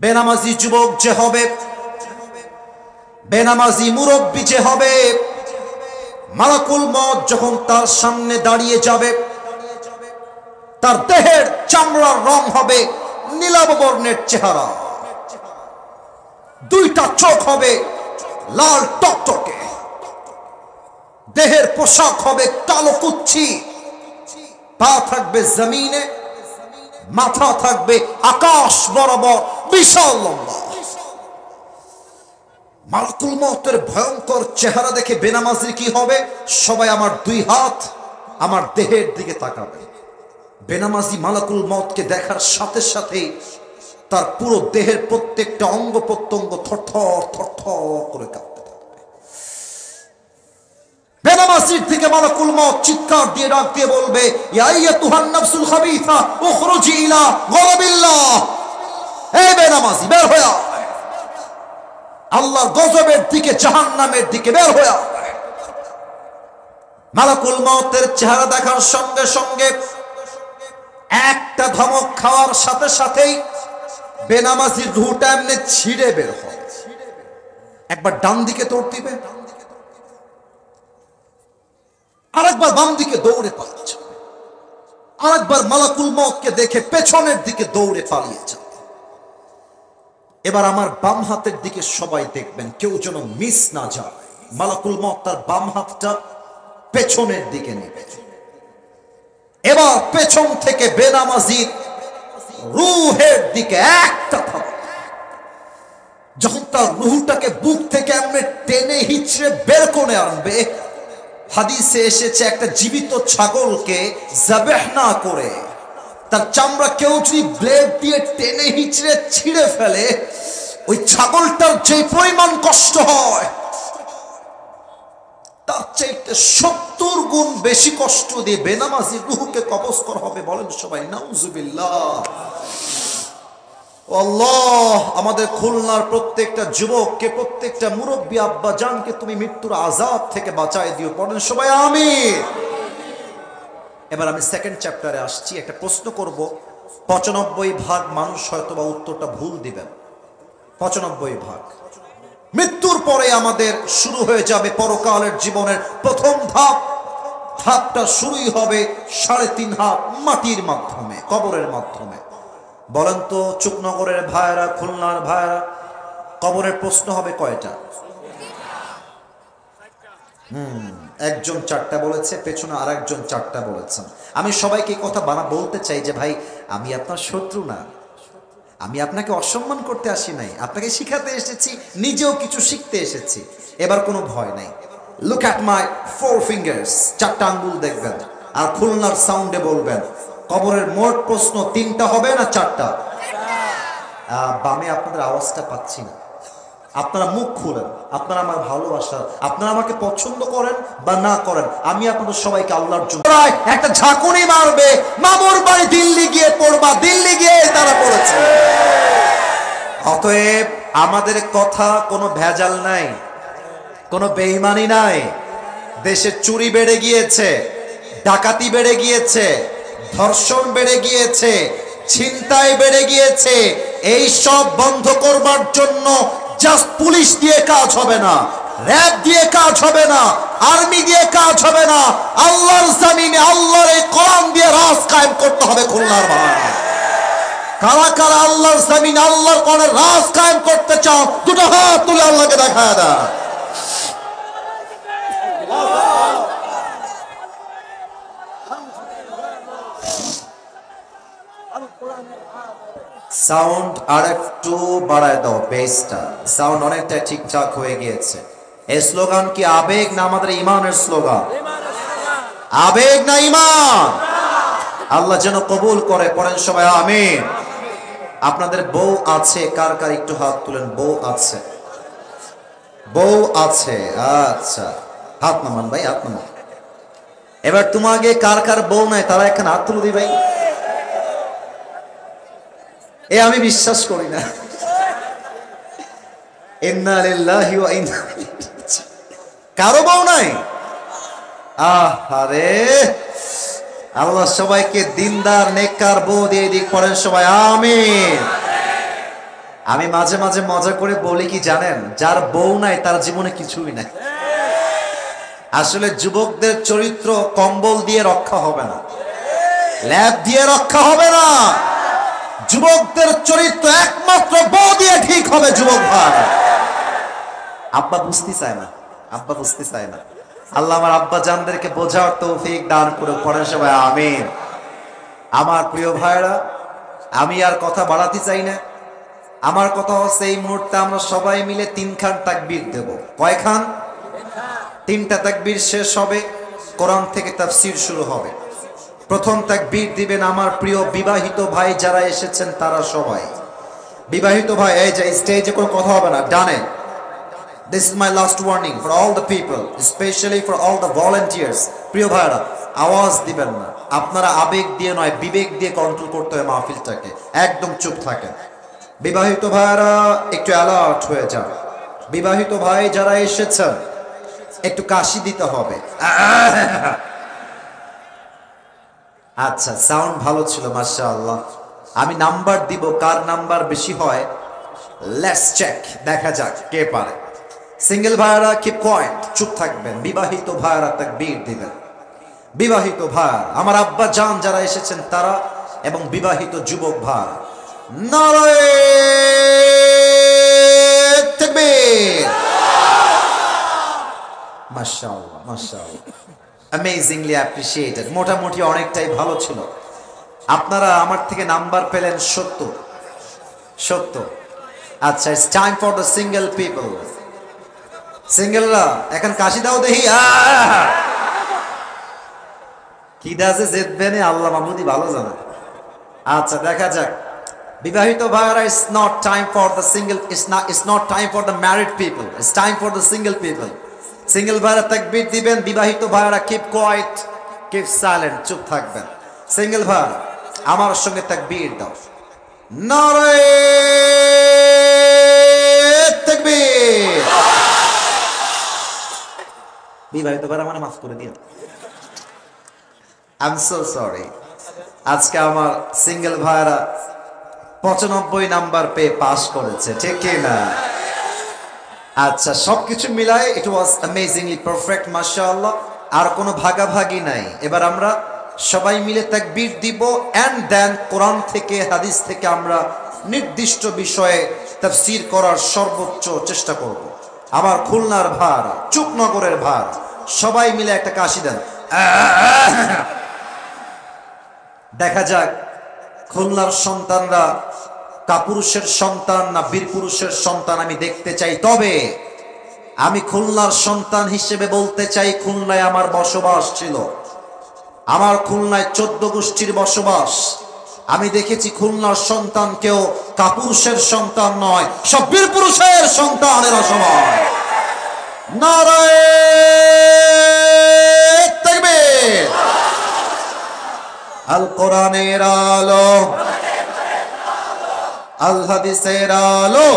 বেনামাজি যুবক যে হবে, বেনামাজি মুরব্বী যে হবে, মালাকুল মউত যখন তার সামনে দাঁড়িয়ে যাবে, তার দেহের চামড়ার রং হবে নীলাভ বর্ণের চেহারা, দুইটা চোখ হবে লাল টকটকে, দেহের পোশাক হবে কালো কুচ্ছি, পা থাকবে জমিনে, মাথা থাকবে আকাশ বরাবর বিশাল লম্বা। মালাকুল মউতের ভয়ঙ্কর চেহারা দেখে বেনামাজির কি হবে? সবাই আমার দুই হাত আমার দেহের দিকে তাকাবে। বেনামাজি মালাকুল মউতকে দেখার সাথে সাথে তার পুরো দেহের প্রত্যেকটা অঙ্গ প্রত্যঙ্গ থরথর থরথর করে কাঁপতে থাকবে। বেনামাজির দিকে মালাকুল মউত চিৎকার দিয়ে ডাক দিয়ে বলবে, ইয়া আইয়াতুহান নাফসুল খাবিসা উখরুজি ইলা গযাবিল্লাহ। এই বেনামাজি বের হয়ে আয়, আল্লাহর গজবের দিকে, জাহান্নামের দিকে বের হয়ে আয়। মালাকুল মউতের চেহারা দেখার সঙ্গে সঙ্গে একটা ধমক খাওয়ার সাথে সাথেই বেনামাজির রূহটা এমনি ছিঁড়ে বের হয়। একবার ডান দিকে দৌড় দিবে, আরেকবার বাম দিকে দৌড়ে পালিয়ে যাবে, আরেকবার মালাকুল মউতকে দেখে পেছনের দিকে দৌড়ে পালিয়ে যাবে। এবার আমার বাম হাতের দিকে সবাই দেখবেন, কেউ যেন মিস না যায়। মালাকুল মউত তার বাম হাতটা পেছনের দিকে নেবে। এবার পেছন থেকে বেনামাজির রূহের দিকে একটা থাবা, যখন তার রূহটাকে বুক থেকে এমনি টেনে হিচড়ে বের করে আনবে, হাদিসে এসেছে একটা জীবিত ছাগলকে যাবেহ না করে তার চামড়া কেউ যদি ব্লেড দিয়ে টেনে হিচড়ে ছিঁড়ে ফেলে, ওই ছাগলটার যে পরিমাণ কষ্ট হয় তার চাইতে 70 গুণ বেশি কষ্ট দিয়ে বেনামাজির রূহকে কবজ করা হবে। বলেন সবাই নাউজুবিল্লাহ। আল্লাহ, আমাদের খুলনার প্রত্যেকটা যুবককে, প্রত্যেকটা মুরব্বী আব্বা জানকে তুমি মৃত্যুর আযাব থেকে বাঁচায় দিও। পড়েন সবাই আমিন। এবার আমি সেকেন্ড চ্যাপ্টারে আসছি। একটা প্রশ্ন করব, 95% মানুষ হয়তো বা উত্তরটা ভুল দিবেন। 95%। মৃত্যুর পরে আমাদের শুরু হয়ে যাবে পরকালের জীবনের প্রথম ধাপ। ধাপটা শুরুই হবে 3.5 হাত মাটির মাধ্যমে, কবরের মাধ্যমে। বলেন তো চুকনগরের ভাইরা, খুলনার ভাইরা, কবরের প্রশ্ন হবে কয়টা? একজন 4টা বলেছে, পেছনে আরেকজন 4টা বলেছেন। আমি সবাইকে কথা বলতে চাই যে ভাই, আমি আপনার শত্রু না, আমি আপনাকে অসম্মান করতে আসি নাই, আপনাকে শিখাতে এসেছি, নিজেও কিছু শিখতে এসেছি। এবার কোনো ভয় নাই। লুক অ্যাট মাই 4 ফিঙ্গার্স, 4টা আঙ্গুল দেখবেন আর খুলনার সাউন্ডে বলবেন কবরের মোট প্রশ্ন 3টা হবে না 4টা? বামে আপনাদের আওয়াজটা পাচ্ছি না, আপনারা মুখ খুলেন। আপনারা আমার ভালোবাসা, আপনারা আমাকে পছন্দ করেন বা না করেন, আমি আপনাদের সবাইকে আল্লাহর জন্য একটা ঝাঁকুনি মারবে, মামুর বাড়ি দিল্লি গিয়ে পড়বা, দিল্লি গিয়ে তারা পড়েছে। অতএব আমাদের কথা কোনো ভেজাল নাই, কোনো বেঈমানি নাই। দেশে চুরি বেড়ে গিয়েছে, ডাকাতি বেড়ে গিয়েছে, ধর্ষণ বেড়ে গিয়েছে, ছিনতাই বেড়ে গিয়েছে। এই সব বন্ধ করবার জন্য জাস্ট পুলিশ দিয়ে কাজ হবে না, র‍্যাব দিয়ে কাজ হবে না, আর্মি দিয়ে কাজ হবে না। আল্লাহর জমিনে আল্লাহর এই কোরআন দিয়ে রাজ কায়েম করতে হবে। খুলনার ভাই, কারা কারা আল্লাহর জমিনে আল্লাহর কোরআনের রাজ কায়েম করতে চাও? দুটো হাত তুলে আল্লাহকে দেখায় দাও। সাউন্ড আর একটু বাড়ায় দাও, বেসটা। সাউন্ড অনেকটা ঠিকঠাক হয়ে গিয়েছে। এই স্লোগান কি আবেগ না আমাদের ইমানের স্লোগান? আবেগ না ইমান? আল্লাহ যেন কবুল করে। পড়েন সবাই আমিন। আপনাদের বউ আছে? কার কার একটু হাত তুলেন। বউ আছে? বউ আছে, আচ্ছা হাত নামান ভাই, হাত নামান। এবার তোমাকে কার কার বউ নাই তারা এখানে হাত তুলে দি ভাই। এ আমি বিশ্বাস করি না। ইন্না লিল্লাহি ওয়া ইন্না ইলাইহি রাজিউন। কারো বউ নাই? আহারে, আল্লাহ সবাইকে দিনদার নেককার বউ দিয়ে দিক। পড়েন সবাই আমিন। আমি মাঝে মাঝে মজা করে বলি কি জানেন, যার বউ নাই তার জীবনে কিছুই নাই। আসলে যুবকদের চরিত্র কম্বল দিয়ে রক্ষা হবে না, ল্যাব দিয়ে রক্ষা হবে না। যুবকদের চরিত্র একমাত্র বউ দিয়ে ঠিক হবে। যুবক ভাই, আব্বা বুঝতে চায় না, আব্বা বুঝতে চায় না। আল্লাহ আমার আব্বা জানদেরকে বোঝার তৌফিক দান করে পড়েন সবাই আমিন। আমার প্রিয় ভাইরা, আমি আর কথা বাড়াতে চাই না। আমার কথা হচ্ছে এই মুহূর্তে আমরা সবাই মিলে 3 খান তাকবীর দেব। কয় খান? 3টা তাকবীর শেষ হবে, কোরআন থেকে তাফসীর শুরু হবে। প্রথম তাকবীর দিবেন আমার প্রিয় বিবাহিত ভাই যারা এসেছেন তারা সবাই। বিবাহিত ভাই এই যে স্টেজে কোনো কথা হবে না, ডানে। This is my last warning for all the people, especially for all the volunteers. প্রিয় ভাইরা, আওয়াজ দিবেন না। আপনারা আবেগ দিয়ে নয়, বিবেক দিয়ে কন্ট্রোল করতে হয় মাহফিলটাকে। একদম চুপ থাকেন। বিবাহিত ভাইরা একটু অ্যালার্ট হয়ে যান। বিবাহিত ভাই যারা এসেছেন একটু কাশি দিতে হবে। আচ্ছা, সাউন্ড ভালো ছিল মাশাআল্লাহ। আমি নাম্বার দিব, কার নাম্বার বেশি হয় লেটস চেক, দেখা যাক কে পারে। সিঙ্গেল ভাইরা কিপ কোয়েট, চুপ থাকবেন। বিবাহিত ভাইরা তাকবীর দিবেন। বিবাহিত ভাই আমার আব্বা জান যারা এসেছেন তারা এবং বিবাহিত যুবক ভাই, নারায়ে তাকবীর। মাশাআল্লাহ মাশাআল্লাহ, অ্যামেজিংলি অ্যাপ্রিশিয়েটেড। মোটামুটি অনেকটাই ভালো ছিল। আপনারা আমার থেকে নাম্বার পেলেন 70। আচ্ছা, it's time for the single people. সিঙ্গেলরা এখন কাশি দাও দেখি। কি দাসে জেতবেনে আল্লাহ মাহমুদি ভালো জানে। আচ্ছা, দেখা যাক। বিবাহিত ভাইরা, it's not time for the single, it's not time for the married people, it's time for the single people. Single ভাইরা তাকবীর দিবেন, বিবাহিত ভাইরা কিপ কোয়েট, কিপ সাইলেন্ট, চুপ থাকবেন। সিঙ্গেল ভাই আমার সঙ্গে তাকবীর দাও, নারায়ে তাকবীর। বিবাহিত ভাইরা মানে মাফ করে দিন, আই এম সো সরি। আজকে আমার সিঙ্গেল ভাইরা 95 নাম্বার পেয়ে পাস করেছে, ঠিক কি না? আচ্ছা, সবকিছু মিলায় ইট ওয়াজ অ্যামেজিংলি পারফেক্ট মাশাআল্লাহ। আর কোনো ভাগাভাগি নাই। এবার আমরা সবাই মিলে তাকবীর দিব এন্ড দেন কোরআন থেকে হাদিস থেকে আমরা নির্দিষ্ট বিষয়ে তাফসীর করার সর্বোচ্চ চেষ্টা করব। আমার খুলনার ভার, চুপনগরের ভার, সবাই মিলে একটা কাশি দেন। দেখা যাক খুলনার সন্তানরা কাপুরুষের সন্তান না বীর পুরুষের সন্তান আমি দেখতে চাই। তবে আমি খুলনার সন্তান হিসেবে বলতে চাই, খুলনায় আমার বসবাস ছিল। আমার খুলনায় 14 গোষ্ঠীর বসবাস। আমি দেখেছি খুলনার সন্তান কেউ কাপুরুষের সন্তান নয়, সব বীর পুরুষের সন্তানেরা সবাই। নারায়ে তাকবীর। আল কোরআনের আলো, আল হাদিসের আলো।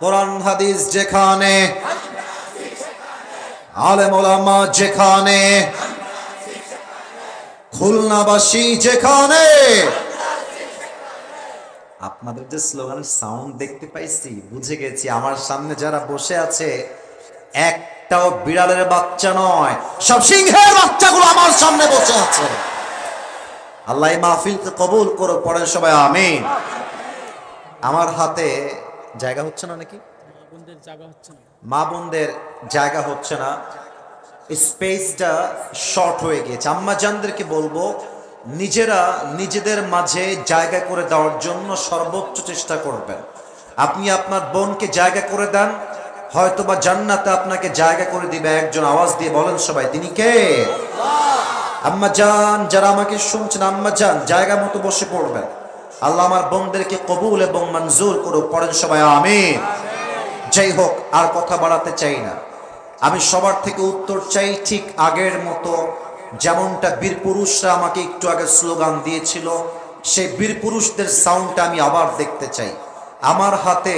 কোরআন হাদিস যেখানে, আলেম ওলামা যেখানে, খুলনাবাসী যেখানে। আপনাদের যে স্লোগানের সাউন্ড দেখতে পাইছি, বুঝে গেছি আমার সামনে যারা বসে আছে একটাও বিড়ালের বাচ্চা নয়, সব সিংহের বাচ্চাগুলো আমার সামনে বসে আছে। আল্লাহ এই মাহফিলকে কবুল করো, পড়েন সবাই আমিন। আমার হাতে জায়গা হচ্ছে না নাকি? মা বোনদের জায়গা হচ্ছে না, স্পেসটা শর্ট হয়ে গিয়েছে। আম্মা জানদেরকে বলবো নিজেরা নিজেদের মাঝে জায়গা করে দেওয়ার জন্য সর্বোচ্চ চেষ্টা করবেন। আপনি আপনার বোনকে জায়গা করে দেন, হয়তোবা জান্নাতে আপনাকে জায়গা করে দিবে একজন। আওয়াজ দিয়ে বলেন সবাই, তিনি কে? আম্মা জান, যারা আমাকে শুনছেন আম্মা জান জায়গা মতো বসে পড়বেন। আল্লাহ আমার বোনদেরকে কবুল এবং মঞ্জুর করুক, পড়েন সবাই আমিন। যাই হোক, আর কথা বাড়াতে চাই না। আমি সবার থেকে উত্তর চাই ঠিক আগের মতো, যেমনটা বীর পুরুষরা আমাকে একটু আগে স্লোগান দিয়েছিল, সেই বীর পুরুষদের সাউন্ডটা আমি আবার দেখতে চাই। আমার হাতে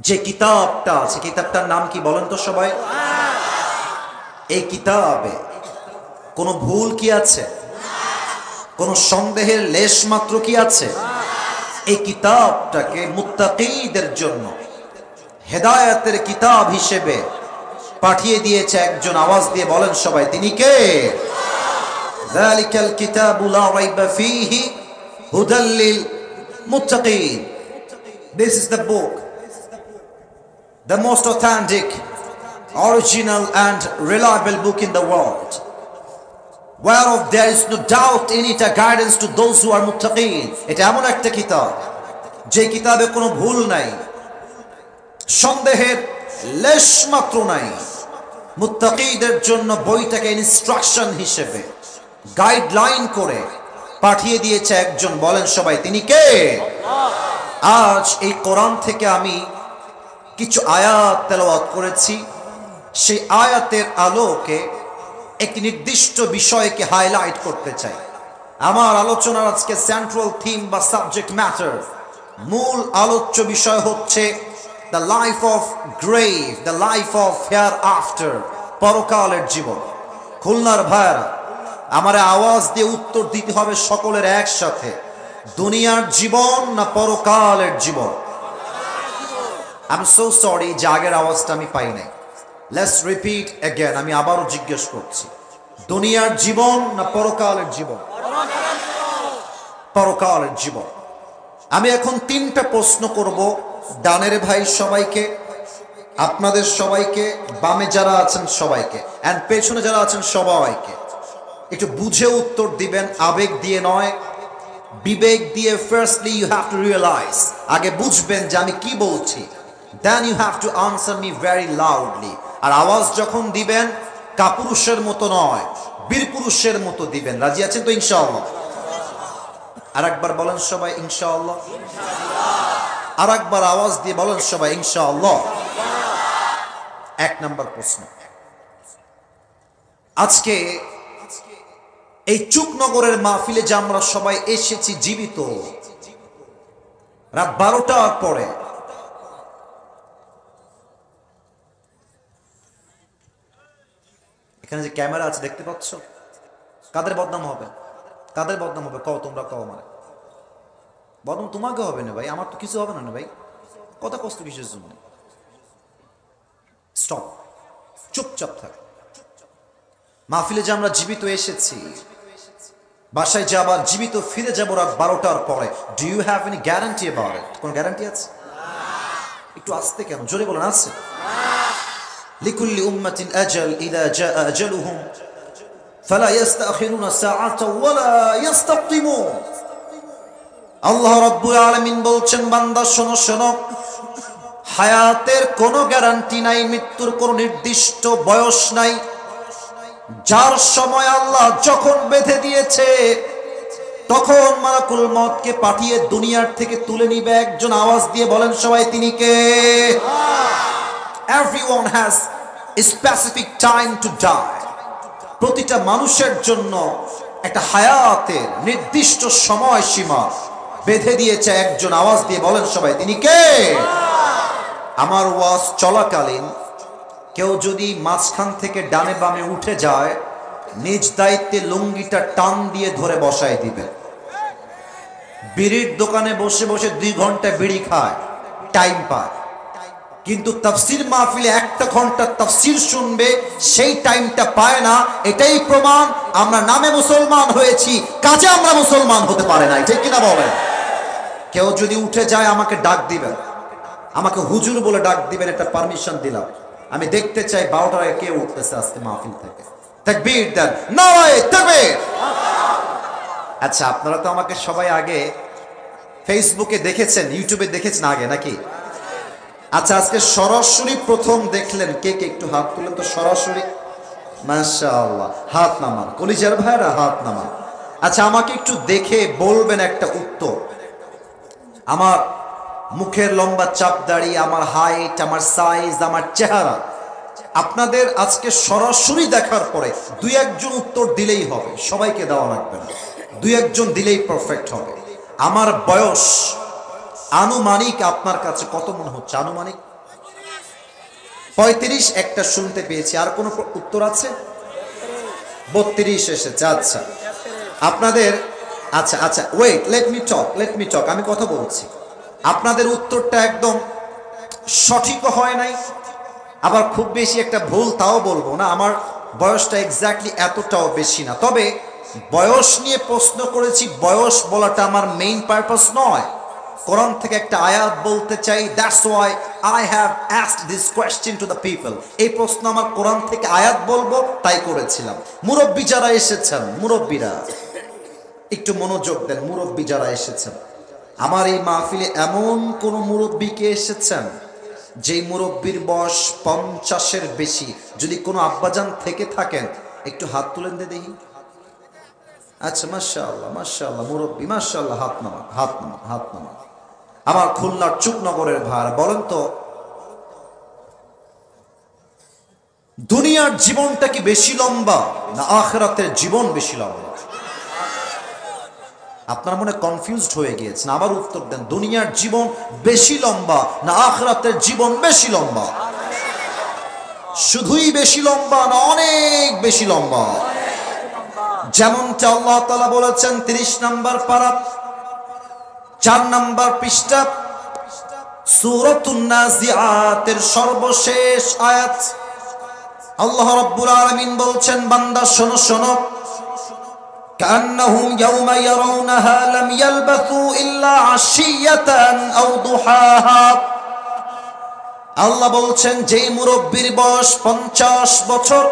যে কিতাবটা আছে, কিতাবটার নাম কি বলেন তো সবাই? এই কিতাবে কোনো ভুল কি আছে? কোনো সন্দেহের লেশ মাত্র কি আছে? এই কিতাবটাকে মুত্তাকিদের জন্য হেদায়েতের কিতাব হিসেবে পাঠিয়ে দিয়েছে একজন। আওয়াজ দিয়ে বলেন সবাই, তিনি কে? যালিকাল কিতাবু লা রাইবা ফীহি হুদাল লিল মুত্তাকিন। This is the book, the most authentic, original and reliable book in the world, whereof there is no doubt in it, a guidance to those who are muttaqin. এটা এমন একটা কিতাব যে কিতাবে কোনো ভুল নাই, সন্দেহের লেশ মাত্র নাই। মুত্তাকিদের জন্য বইটাকে ইনস্ট্রাকশন হিসেবে গাইডলাইন করে পাঠিয়ে দিয়েছে একজন। বলেন সবাই, তিনি কে? আজ এই কোরআন থেকে আমি কিছু আয়াত তেলাওয়াত করেছি। সেই আয়াতের আলোকে একটি নির্দিষ্ট বিষয়কে হাইলাইট করতে চাই। আমার আলোচনার আজকে সেন্ট্রাল থিম বা সাবজেক্ট ম্যাটার, মূল আলোচ্য বিষয় হচ্ছে the life of grave, the life of hair after, পরকালের জীবন। খুলনার ভাইরা, আমার আওয়াজ দিয়ে উত্তর দিতে হবে সকলের একসাথে, দুনিয়ার জীবন না পরকালের জীবন? আই এম সো সরি যে আগের আওয়াজটা আমি পাই নাই। লেটস রিপিট অ্যাগেন, আমি আবারও জিজ্ঞেস করছি, দুনিয়ার জীবন না পরকালের জীবন? পরকালের জীবন। আমি এখন তিনটা প্রশ্ন করব, ডানের ভাই সবাইকে, আপনাদের সবাইকে, বামে যারা আছেন সবাইকে, এন্ড পেছনে যারা আছেন সবাইকে। একটু বুঝে উত্তর দিবেন, আবেগ দিয়ে নয়, বিবেক দিয়ে। Firstly you have to realise, আগে বুঝবেন যে আমি কি বলছি, then you have to answer me very loudly. আর আওয়াজ যখন দিবেন কাপুরুষের মতো নয়, বীরপুরুষের মতো দিবেন। রাজি আছেন তো ইনশাআল্লাহ? আর একবার বলেন সবাই ইনশাআল্লাহ। আর একবার আওয়াজ দিয়ে বলেন সবাই ইনশাআল্লাহ। এক নাম্বার প্রশ্ন, আজকে এই চুকনগরের মাহফিলে যে আমরা সবাই এসেছি জীবিত, রাত 12টার পরে, এখানে যে ক্যামেরা আছে দেখতে পাচ্ছ, কাদের বদনাম হবে? কাদের বদনাম হবে? কও, তোমরা কও। মানে বদনাম তোমাকে হবে না ভাই, আমার তো কিছু হবে না ভাই। কথা কষ্ট কিসের জন্য? স্টপ, চুপচাপ থাক। মাহফিলে যে আমরা জীবিত এসেছি, বাসায় যে আবার জীবিত ফিরে যাবো রাত 12টার পরে, do you have any guarantee about it? কোন গ্যারান্টি আছে? একটু আস্তে কেন, জোরে বলেন। আছে? লিকুল্লি উম্মাতিন আজাল, ইযা জাআ আজালুহুম ফালা ইস্তাখিরুনা সাআতাও ওয়ালা ইস্তাকদিমুন। আল্লাহ রাব্বুল আলামিন বলছেন, বান্দা শোনো শোনো, হায়াতের কোনো গ্যারান্টি নাই, মৃত্যুর কোনো নির্দিষ্ট বয়স নাই। যার সময় আল্লাহ যখন বেঁধে দিয়েছে তখন মালাকুল মউতকে পাঠিয়ে দুনিয়ার থেকে তুলে নিবে একজন। আওয়াজ দিয়ে বলেন সবাই, তিনি কে? Everyone has a specific time to die. প্রতিটা মানুষের জন্য একটা হায়াতের নির্দিষ্ট সময় সীমা বেঁধে দিয়েছে একজন। আওয়াজ দিয়ে বলেন সবাই, তিনি কে? আমার ওয়াজ চলাকালীন কেউ যদি মাঝখান থেকে ডানে বামে উঠে যায়, নিজ দায়িত্বে লুঙ্গিটা টান দিয়ে ধরে বসায় দিবে। বিড়ির দোকানে বসে বসে 2 ঘন্টা বিড়ি খায়, টাইম পায়, কিন্তু তাফসীর মাহফিলে 1 ঘন্টা তাফসীর শুনবে, সেই টাইমটা পায় না। এটাই প্রমাণ আমরা নামে মুসলমান হয়েছি, কাজে আমরা মুসলমান হতে পারে না। ঠিক কিনা বলেন? কেউ যদি উঠে যায় আমাকে ডাক দিবেন, আমাকে হুজুর বলে ডাক দিবেন, এটা পারমিশন দিলাম। আমি দেখতে চাই 12টার আগে কে উঠতেছে আজকে মাহফিল থেকে। তাকবীর দেন, নারায়ে তাকবীর। আচ্ছা, আপনারা তো আমাকে সবাই আগে ফেসবুকে দেখেছেন, ইউটিউবে দেখেছেন আগে নাকি? আচ্ছা, আজকে সরাসরি প্রথম দেখলেন কে কে? একটু হাত তুলেন তো সরাসরি। মাশাআল্লাহ, হাত নামান। কলিজার ভাইরা হাত নামান। আচ্ছা, আমাকে একটু দেখে বলবেন একটা উত্তর। আমার মুখের লম্বা চাপ দাড়ি, আমার হাইট, আমার সাইজ, আমার চেহারা, আপনাদের আজকে সরাসরি দেখার পরে 2-1 জন উত্তর দিলেই হবে, সবাইকে দেওয়া লাগবে না। 2-1 জন দিলেই পারফেক্ট হবে। আমার বয়স আনুমানিক আপনার কাছে কত মনে হচ্ছে? আনুমানিক 35 একটা শুনতে পেয়েছি। আর কোনো উত্তর আছে? 32 এসেছে। আচ্ছা, আপনাদের আচ্ছা আচ্ছা, ওয়েট, লেট মি টক, আমি কথা বলছি। আপনাদের উত্তরটা একদম সঠিক হয় নাই, আবার খুব বেশি একটা ভুল তাও বলবো না। আমার বয়সটা এক্স্যাক্টলি এতটাও বেশি না, তবে বয়স নিয়ে প্রশ্ন করেছি, বয়স বলাটা আমার মেইন পারপাস নয়। কোরআন থেকে একটা আয়াত বলতে চাই, that's why I have asked this question to the people. এই প্রশ্ন আমার কোরআন থেকে আয়াত বলবো তাই করেছিলাম। মুরব্বী যারা এসেছেন, মুরব্বীরা একটু মনোযোগ দেন। মুরব্বী যারা এসেছেন আমার এই মাহফিলে, এমন কোন মুরব্বীকে এসেছেন যেই মুরব্বীর বয়স 50-এর বেশি? যদি কোনো আব্বাজান থেকে থাকেন একটু হাত তুলেন দে দেখি। আচ্ছা, মাশাআল্লাহ মাশাআল্লাহ, মুরব্বী মাশাআল্লাহ, হাত নামান হাত নামান হাত নামান। আমার খুলনার চুকনগরের ভাই, বলেন তো দুনিয়ার জীবনটা কি বেশি লম্বা না আখিরাতের জীবন বেশি লম্বা? আপনার মনে কনফিউজড হয়ে গিয়েছেন, আবার উত্তর দেন। দুনিয়ার জীবন বেশি লম্বা না আখিরাতের জীবন বেশি লম্বা? শুধুই বেশি লম্বা না অনেক বেশি লম্বা? যেমনটা আল্লাহ তাআলা বলেছেন 30 নম্বর পারা 4 নম্বর পৃষ্ঠা সূরাতুন নাজিআতের সর্বশেষ আয়াত। আল্লাহ রাব্বুল আলামিন বলছেন, বান্দা শোনো শোনো, কান্নাহুম ইয়াওমা ইয়ারাউনাহা লাম ইয়ালবাসু ইল্লা আশিয়াতান আও দুহাহা। আল্লাহ বলছেন, যেই মুরব্বির বয়স 50 বছর,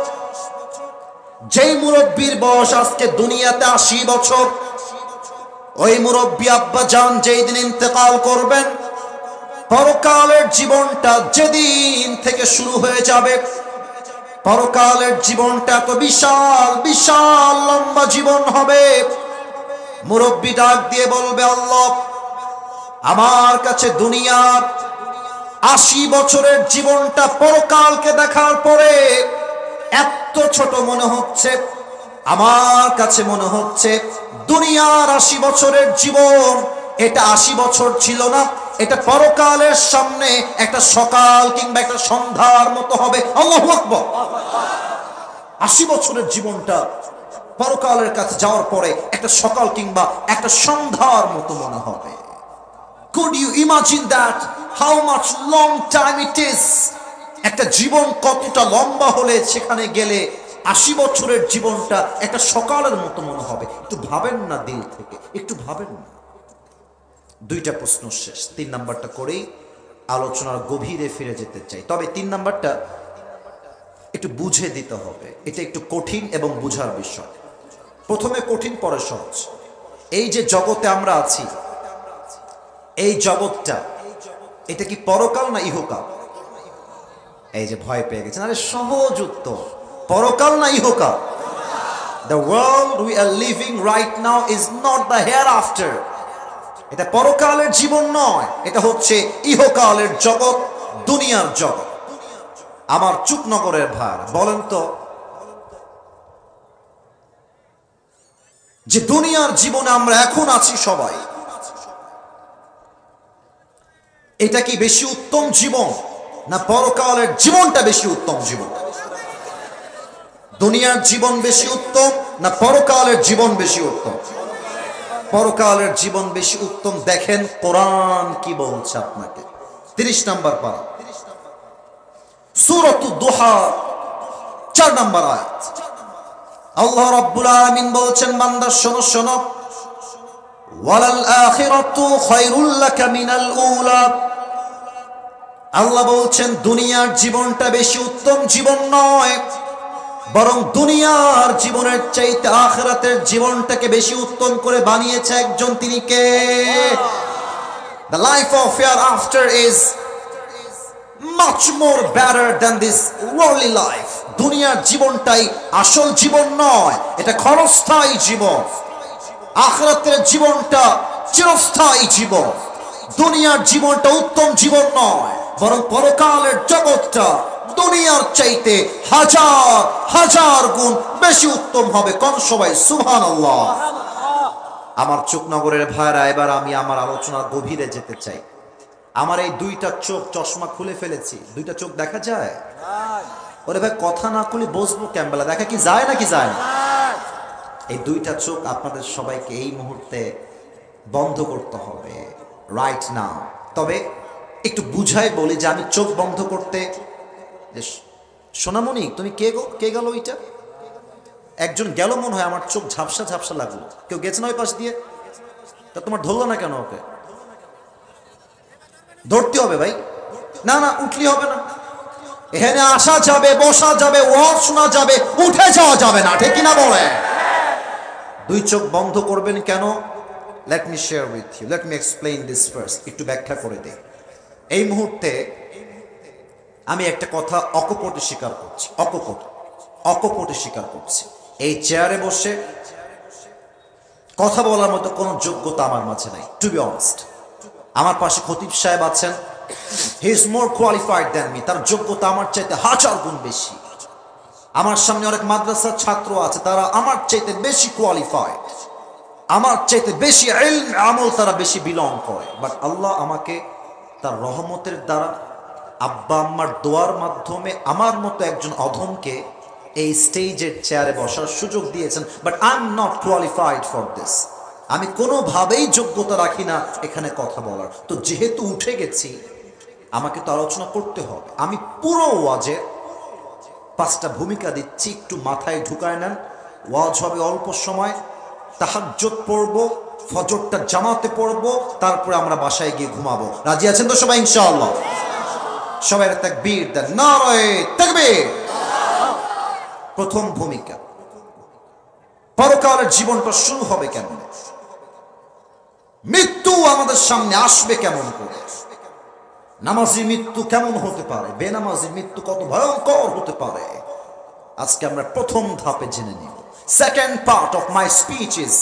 যেই মুরব্বির বয়স আজকে দুনিয়াতে 80 বছর, ওই মুরব্বী আব্বা জান যেই দিন ইন্তেকাল করবেন, পরকালের জীবনটা যেদিন থেকে শুরু হয়ে যাবে, পরকালের জীবনটা এত বিশাল বিশাল লম্বা জীবন হবে। মুরব্বী ডাক দিয়ে বলবে, আল্লাহ আমার কাছে দুনিয়ার 80 বছরের জীবনটা পরকালকে দেখার পরে এত ছোট মনে হচ্ছে। আমার কাছে মনে হচ্ছে দুনিয়ার 80 বছরের জীবন, এটা 80 বছর ছিল না, এটা পরকালের সামনে একটা সকাল কিংবা একটা সন্ধ্যার মতো হবে। আল্লাহু আকবার। 80 বছরের জীবনটা পরকালের কাছে যাওয়ার পরে একটা সকাল কিংবা একটা সন্ধ্যার মতো মনে হবে। Could you imagine that? How much long time it is? একটা জীবন কতটা লম্বা হলে সেখানে গেলে 80 বছরের জীবনটা একটা সকালের মতো মনে হবে। একটু ভাবেন না দিল থেকে, একটু ভাবেন না। দুইটা প্রশ্ন শেষ, 3 নাম্বারটা করেই আলোচনার গভীরে ফিরে যেতে চাই। তবে 3 নাম্বারটা একটু বুঝে দিতে হবে, এটা একটু কঠিন এবং বুঝার বিষয়। প্রথমে কঠিন পরে সহজ। এই যে জগতে আমরা আছি, এই জগৎটা এটা কি পরকাল না ইহকাল? এই যে ভয় পেয়ে গেছেন, আরে সহজ উত্তর, পরকাল না ইহকাল? The world we are living right now is not the hereafter. এটা পরকালের জীবন নয়, এটা হচ্ছে ইহকালের জগৎ, দুনিয়ার জগৎ। আমার চুকনগরের ভাই, বলেন তো যে দুনিয়ার জীবনে আমরা এখন আছি সবাই, এটা কি বেশি উত্তম জীবন না পরকালের জীবনটা বেশি উত্তম জীবন? দুনিয়ার জীবন বেশি উত্তম না পরকালের জীবন বেশি উত্তম? পরকালের জীবন বেশি উত্তম। দেখেন কোরআন কি বলছে আপনাকে। 30 নম্বর পারা সূরাতুদ দুহা 4 নম্বর আয়াত। আল্লাহ রাব্বুল আলামিন বলছেন, বান্দা শোনো শোনো, ওয়ালাল আখিরাতু খায়রুল লাকা মিনাল উলা। আল্লাহ বলছেন দুনিয়ার জীবনটা বেশি উত্তম জীবন নয়, বরং দুনিয়ার জীবনের চাইতে আখিরাতের জীবনটাকে বেশি উত্তম করে বানিয়েছে একজন, তিনি কে? The life of hereafter is much more better than this worldly life. দুনিয়ার জীবনটাই আসল জীবন নয়, এটা ক্ষণস্থায়ী জীবন। আখিরাতের জীবনটা চিরস্থায়ী জীবন। দুনিয়ার জীবনটা উত্তম জীবন নয়, বরং পরকালের জগৎটা দুনিয়ার চাইতে হাজার হাজার গুণ বেশি উত্তম হবে। কোন সবাই সুবহানাল্লাহ। আমার চুকনগরের ভাইরা, এবার আমি আমার আলোচনার গভীরে যেতে চাই। আমার এই দুইটা চোখ চশমা খুলে ফেলেছি, দুইটা চোখ দেখা যায়? ওরে ভাই কথা না খুলে বসবো ক্যাম্বেলা, দেখা কি যায় নাকি যায় না? এই দুইটা চোখ আপনাদের সবাইকে এই মুহূর্তে বন্ধ করতে হবে, রাইট নাও। তবে একটু বুঝাই বলি যে আমি চোখ বন্ধ করতে, সোনামণি তুমি কে গেল? ওইটা একজন গেল মনে হয়, আমার চোখ ঝাপসা ঝাপসা লাগলো। কেউ গেছে না ওই পাশ দিয়ে? তা তোমার ধরলো না কেন? ওকে ধরতে হবে ভাই। না না, উঠলি হবে না। এখানে আসা যাবে, বসা যাবে, ওয়াজ শোনা যাবে, উঠে যাওয়া যাবে না, ঠিক কিনা বলে? দুই চোখ বন্ধ করবেন কেন? Let me share with you, let me explain this first. একটু ব্যাখ্যা করে দিই। এই মুহূর্তে আমি একটা কথা অকপটে স্বীকার করছি, অকপটে স্বীকার করছি। এই চেয়ারে বসে কথা বলার মতো কোনো যোগ্যতা আমার মাঝে নাই, টু বি অনেস্ট। আমার পাশে খতিব সাহেব আছেন, he is more qualified than me, তার যোগ্যতা আমার চাইতে 1000 গুণ বেশি। আমার সামনে অনেক মাদ্রাসার ছাত্র আছে, তারা আমার চাইতে বেশি কোয়ালিফাইড, আমার চাইতে বেশি ইলম আমল তারা বেশি বিলং করে। বাট আল্লাহ আমাকে তার রহমতের দ্বারা, আব্বা আম্মার দোয়ার মাধ্যমে আমার মতো একজন অধমকে এই স্টেজের চেয়ারে বসার সুযোগ দিয়েছেন। But I am not qualified for this. আমি কোনোভাবেই যোগ্যতা রাখি না এখানে কথা বলার। তো যেহেতু উঠে গেছি, আমাকে তো আলোচনা করতে হবে। আমি পুরো ওয়াজে 5টা ভূমিকা দিচ্ছি, একটু মাথায় ঢুকায় নেন। ওয়াজ হবে অল্প সময়, তাহাজ্জুদ পড়বো, ফজরটা জামাতে পড়বো, তারপরে আমরা বাসায় গিয়ে ঘুমাবো। রাজি আছেন তো সবাই ইনশাআল্লাহ? সবাই তাকবীর দেন, নারায়ে তাকবীর। প্রথম ভূমিকা, পরকালের জীবনটা শুরু হবে কেমন? মৃত্যু আমাদের সামনে আসবে কেমন করে? নামাজি মৃত্যু কেমন হতে পারে? বেনামাজি মৃত্যু কত ভয়ঙ্কর হতে পারে? আজকে আমরা প্রথম ধাপে জেনে নিব। Second part of my speech is,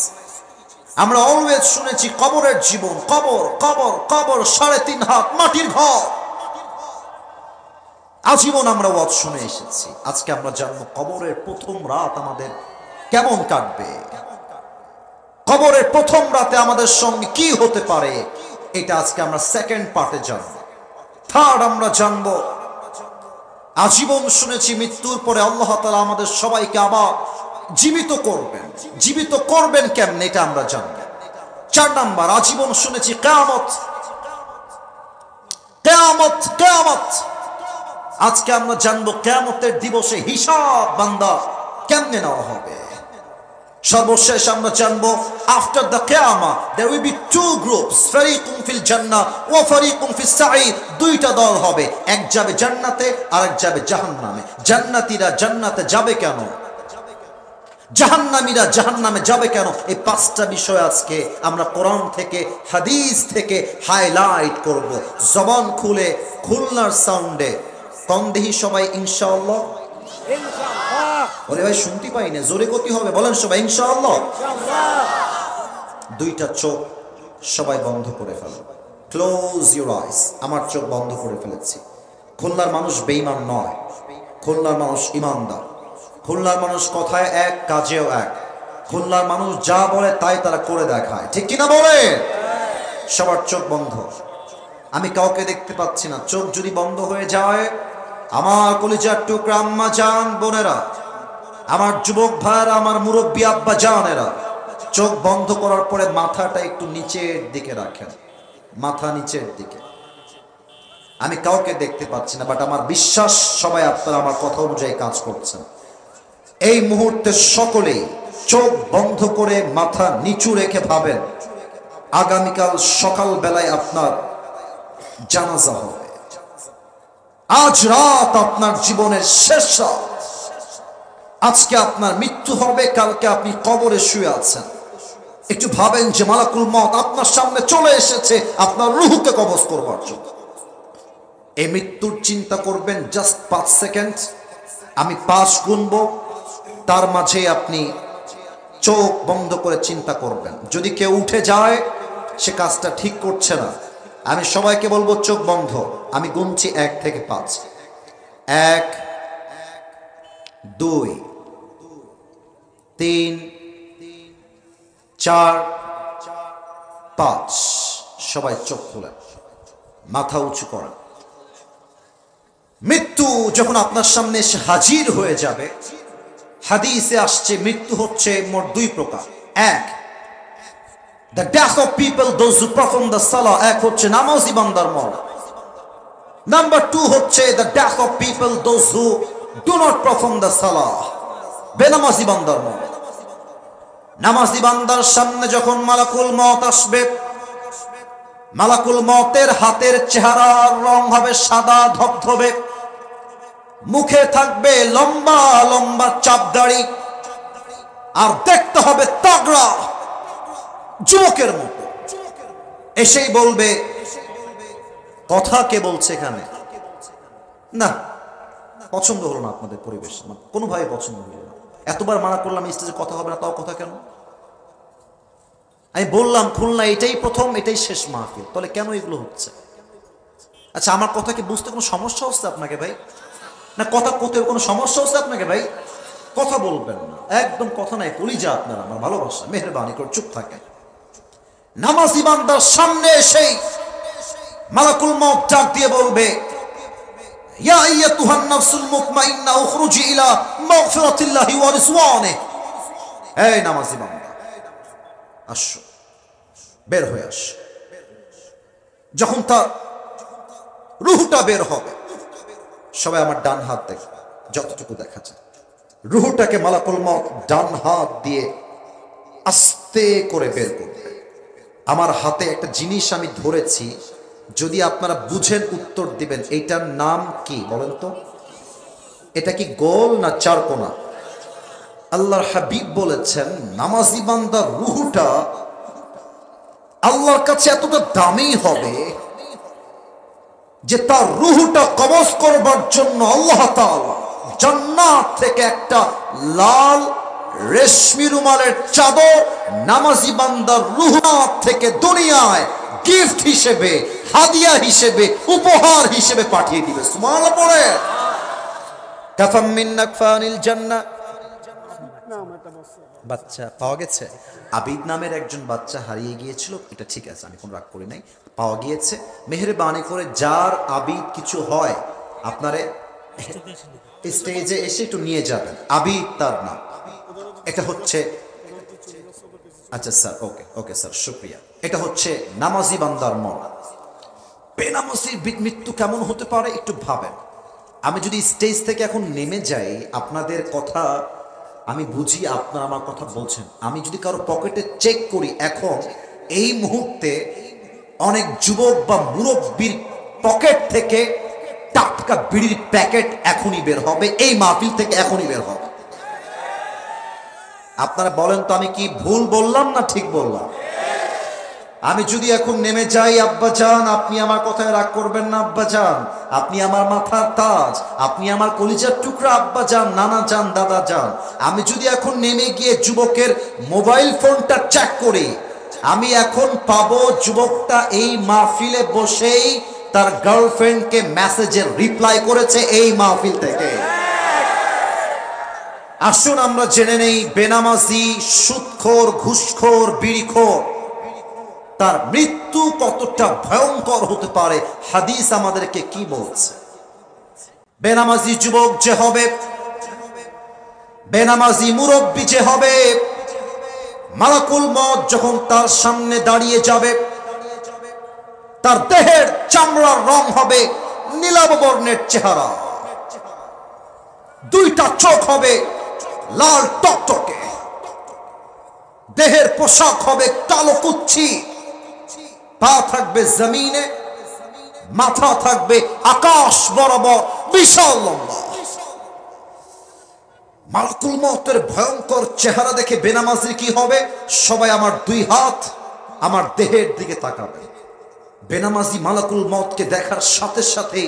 আমরা অলওয়েজ শুনেছি কবরের জীবন, কবর কবর কবর, 3.5 হাত মাটির ঘর, আজীবন আমরা ওয়াজ শুনে এসেছি। আজকে আমরা জানবো কবরের প্রথম রাত আমাদের কেমন কাটবে, কবরের প্রথম রাতে আমাদের সঙ্গে কি হতে পারে। এটা আজকে আমরা সেকেন্ড পার্টে জানবো। থার্ড আমরা জানবো, আজীবন শুনেছি মৃত্যুর পরে আল্লাহ তাআলা আমাদের সবাইকে আবার জীবিত করবেন। জীবিত করবেন কেমনে, এটা আমরা জানবো। 4 নাম্বার, আজীবন শুনেছি কিয়ামত কিয়ামত কিয়ামত। আজকে আমরা জানবো কিয়ামতের দিবসে হিসাব বান্দা কেমনে নেওয়া হবে। সর্বশেষ আমরা জানবো আফটার দ্য কিয়ামা দেয়ার উইল বি 2 গ্রুপস, ফারিকুন ফিল জান্নাহ ওয়া ফারিকুন ফিস সাঈর। 2টা দল হবে, এক যাবে জান্নাতে আর এক যাবে জাহান্নামে। জান্নাতীরা জান্নাতে যাবে কেন, জাহান্নামীরা জাহান্নামে যাবে কেন? এই 5টা বিষয় আজকে আমরা কোরআন থেকে হাদিস থেকে হাইলাইট করব। জবান খুলে খুলনার সাউন্ডে কম দেহি সবাই ইনশাআল্লাহ। ওরে ভাই শুনতে পাই না, জোরে গতি হবে, বলেন সবাই ইনশাআল্লাহ। 2টা চোখ সবাই বন্ধ করে ফেলো, ক্লোজ ইউর আইস। আমার চোখ বন্ধ করে ফেলেছি। খুলনার মানুষ বেঈমান নয়, খুলনার মানুষ ইমানদার। খুলনার মানুষ কথায় এক, কাজেও এক। খুলনার মানুষ যা বলে তাই তারা করে দেখায়, ঠিক কিনা বলে? সবার চোখ বন্ধ। আমি কাউকে দেখতে পাচ্ছি না। চোখ যদি বন্ধ হয়ে যায়, আমার কলিজার টুকরা আম্মা জান বোনেরা, আমার যুবক ভাইরা, আমার মুরব্বী আব্বা জানেরা, চোখ বন্ধ করার পরে মাথাটা একটু নিচের দিকে রাখেন, মাথা নিচের দিকে। আমি কাউকে দেখতে পাচ্ছি না, বাট আমার বিশ্বাস সবাই আপনারা আমার কথা অনুযায়ী কাজ করছেন। এই মুহূর্তে সকলেই চোখ বন্ধ করে মাথা নিচু রেখে ভাবেন আগামীকাল সকাল বেলায় আপনার জানাজা হবে। আজ রাত আপনার জীবনের শেষ রাত। আজকে আপনার মৃত্যু হবে, কালকে আপনি কবরে শুয়ে আছেন। একটু ভাবেন যে মালাকুল মউত আপনার সামনে চলে এসেছে আপনার রূহকে কবজ করবার জন্য। এই মৃত্যুর চিন্তা করবেন জাস্ট 5 সেকেন্ড। আমি 5 গুনবো, তার মাঝে আপনি চোখ বন্ধ করে চিন্তা করবেন। যদি কেউ উঠে যায়, সে কাজটা ঠিক করছে না। আমি সবাইকে বলবো চোখ বন্ধ। আমি গুনছি 1 থেকে 5। 1 2 3 4 5। সবাই চোখ খোলেন, মাথা উঁচু করেন। মৃত্যু যখন আপনার সামনে এসে হাজির হয়ে যাবে, হাদিসে আসছে মৃত্যু হচ্ছে মোট দুই প্রকার। এক, the death of people those who perform the salah, এক হচ্ছে নামাজি বান্দার মরণ। নাম্বার টু হচ্ছে the death of people those who do not perform the salah, বেনামাজি বান্দার মরণ। নামাজি বান্দার সামনে যখন মালাকুল মউত আসবে, মালাকুল মউতের হাতের চেহারার রং হবে সাদা ধবধবে, মুখে থাকবে লম্বা লম্বা চাপদাড়ি, আর দেখতে হবে তাগড়া যুবকের মতো। এসেই বলবে, কথা কে বলছে এখানে? না, পছন্দ হলো না আপনাদের পরিবেশ, আমার কোনোভাবে পছন্দ হলো না। এতবার মানা করলাম স্টেজে কথা হবে না, তাও কথা কেন? আমি বললাম খুলনা এটাই প্রথম, এটাই শেষ মাহফিল, তাহলে কেন এগুলো হচ্ছে? আচ্ছা, আমার কথা কি বুঝতে কোনো সমস্যা হচ্ছে আপনাকে ভাই? না কথা কোথাও কোনো সমস্যা হচ্ছে আপনাকে ভাই? কথা বলবেন না, একদম কথা নাই, কলিজা আপনার আমার ভালোবাসা, মেহেরবানি করে চুপ থাকেন। নামাজি বান্দার সামনে এসেই মালাকুল মউত ডাক দিয়ে বলবে, ইয়া আইয়াতুহান নাফসুল মুতমাইন্না উখরুজি ইলা মাগফিরাতিল্লাহি ওয়া রিজওয়ানিহি। এই নামাজি বান্দা, আসো, বের হয়ে আসো। যখন তার রূহটা বের হবে, সবাই আমার ডান হাত দেখবে, যতটুকু দেখা যায়। রূহটাকে মালাকুল মউত ডান হাত দিয়ে আস্তে করে বের করবে। আমার হাতে একটা জিনিস আমি ধরেছি, যদি আপনারা বুঝেন উত্তর দিবেন, এইটার নাম কি বলেন তো? এটা কি গোল না চারকোনা? আল্লাহর হাবিব বলেছেন, নামাজি বান্দার রূহটা আল্লাহর কাছে এতটা দামি হবে যে তার রূহটা কবজ করবার জন্য আল্লাহ তাআলা জান্নাত থেকে একটা লাল রেশমি রুমালের চাদর নামাজি বান্দার রূহ থেকে দুনিয়ায় গিফট হিসেবে, হাদিয়া হিসেবে, উপহার হিসেবে পাঠিয়ে দিবে। সুবহানাল্লাহ পড়ে। কাফাম মিন নাকফানিল জান্নাহ। বাচ্চা পাওয়া গেছে। আবিদ নামের একজন বাচ্চা হারিয়ে গিয়েছিল, এটা ঠিক আছে, আমি কোনো রাগ করি নাই, পাওয়া গিয়েছে। মেহেরবানি করে যার আবিদ কিছু হয় আপনারে স্টেজে এসে একটু নিয়ে যাবেন। আবিদ তার নাম। এটা হচ্ছে, আচ্ছা স্যার, ওকে ওকে স্যার, শুকরিয়া। এটা হচ্ছে নামাজি বান্দার মন। বেনামাজির মৃত্যু কেমন হতে পারে একটু ভাবেন। আমি যদি স্টেজ থেকে এখন নেমে যাই, আপনাদের কথা আমি বুঝি, আপনারা আমার কথা বলছেন। আমি যদি কারো পকেটে চেক করি, এখন এই মুহূর্তে অনেক যুবক বা মুরব্বীর পকেট থেকে টাটকা বিড়ির প্যাকেট এখনই বের হবে, এই মাহফিল থেকে এখনই বের হবে। আপনারা বলেন তো, আমি কি ভুল বললাম না ঠিক বললাম? আমি যদি এখন নেমে যাই, আব্বা জান আপনি আমার কথায় রাগ করবেন না, আব্বা জান আপনি আমার মাথার তাজ, আপনি আমার কলিজার টুকরা, আব্বা জান, নানা জান, দাদা জান। আমি যদি এখন নেমে গিয়ে যুবকের মোবাইল ফোনটা চেক করি, আমি এখন পাবো যুবকটা এই মাহফিলে বসেই তার গার্লফ্রেন্ডকে মেসেজের রিপ্লাই করেছে এই মাহফিল থেকে। আসুন আমরা জেনে নেই, বেনামাজি, সুদখোর, ঘুষখোর, বিড়িখোর, তার মৃত্যু কতটা ভয়ঙ্কর হতে পারে। হাদিস আমাদেরকে কি বলছে? বেনামাজি যুবক যে হবে, বেনামাজি মুরব্বী যে হবে, মালাকুল মউত যখন তার সামনে দাঁড়িয়ে যাবে, তার দেহের চামড়ার রং হবে নীলাভ বর্ণের চেহারা, দুইটা চোখ হবে লাল টকটকে, দেহের পোশাক হবে কালো কুচ্ছি, পা থাকবে জমিনে, মাথা থাকবে আকাশ বরাবর বিশাল লম্বা। মালাকুল মউতের ভয়ঙ্কর চেহারা দেখে বেনামাজির কি হবে? সবাই আমার দুই হাত আমার দেহের দিকে তাকাবে। বেনামাজি মালাকুল মউতকে দেখার সাথে সাথে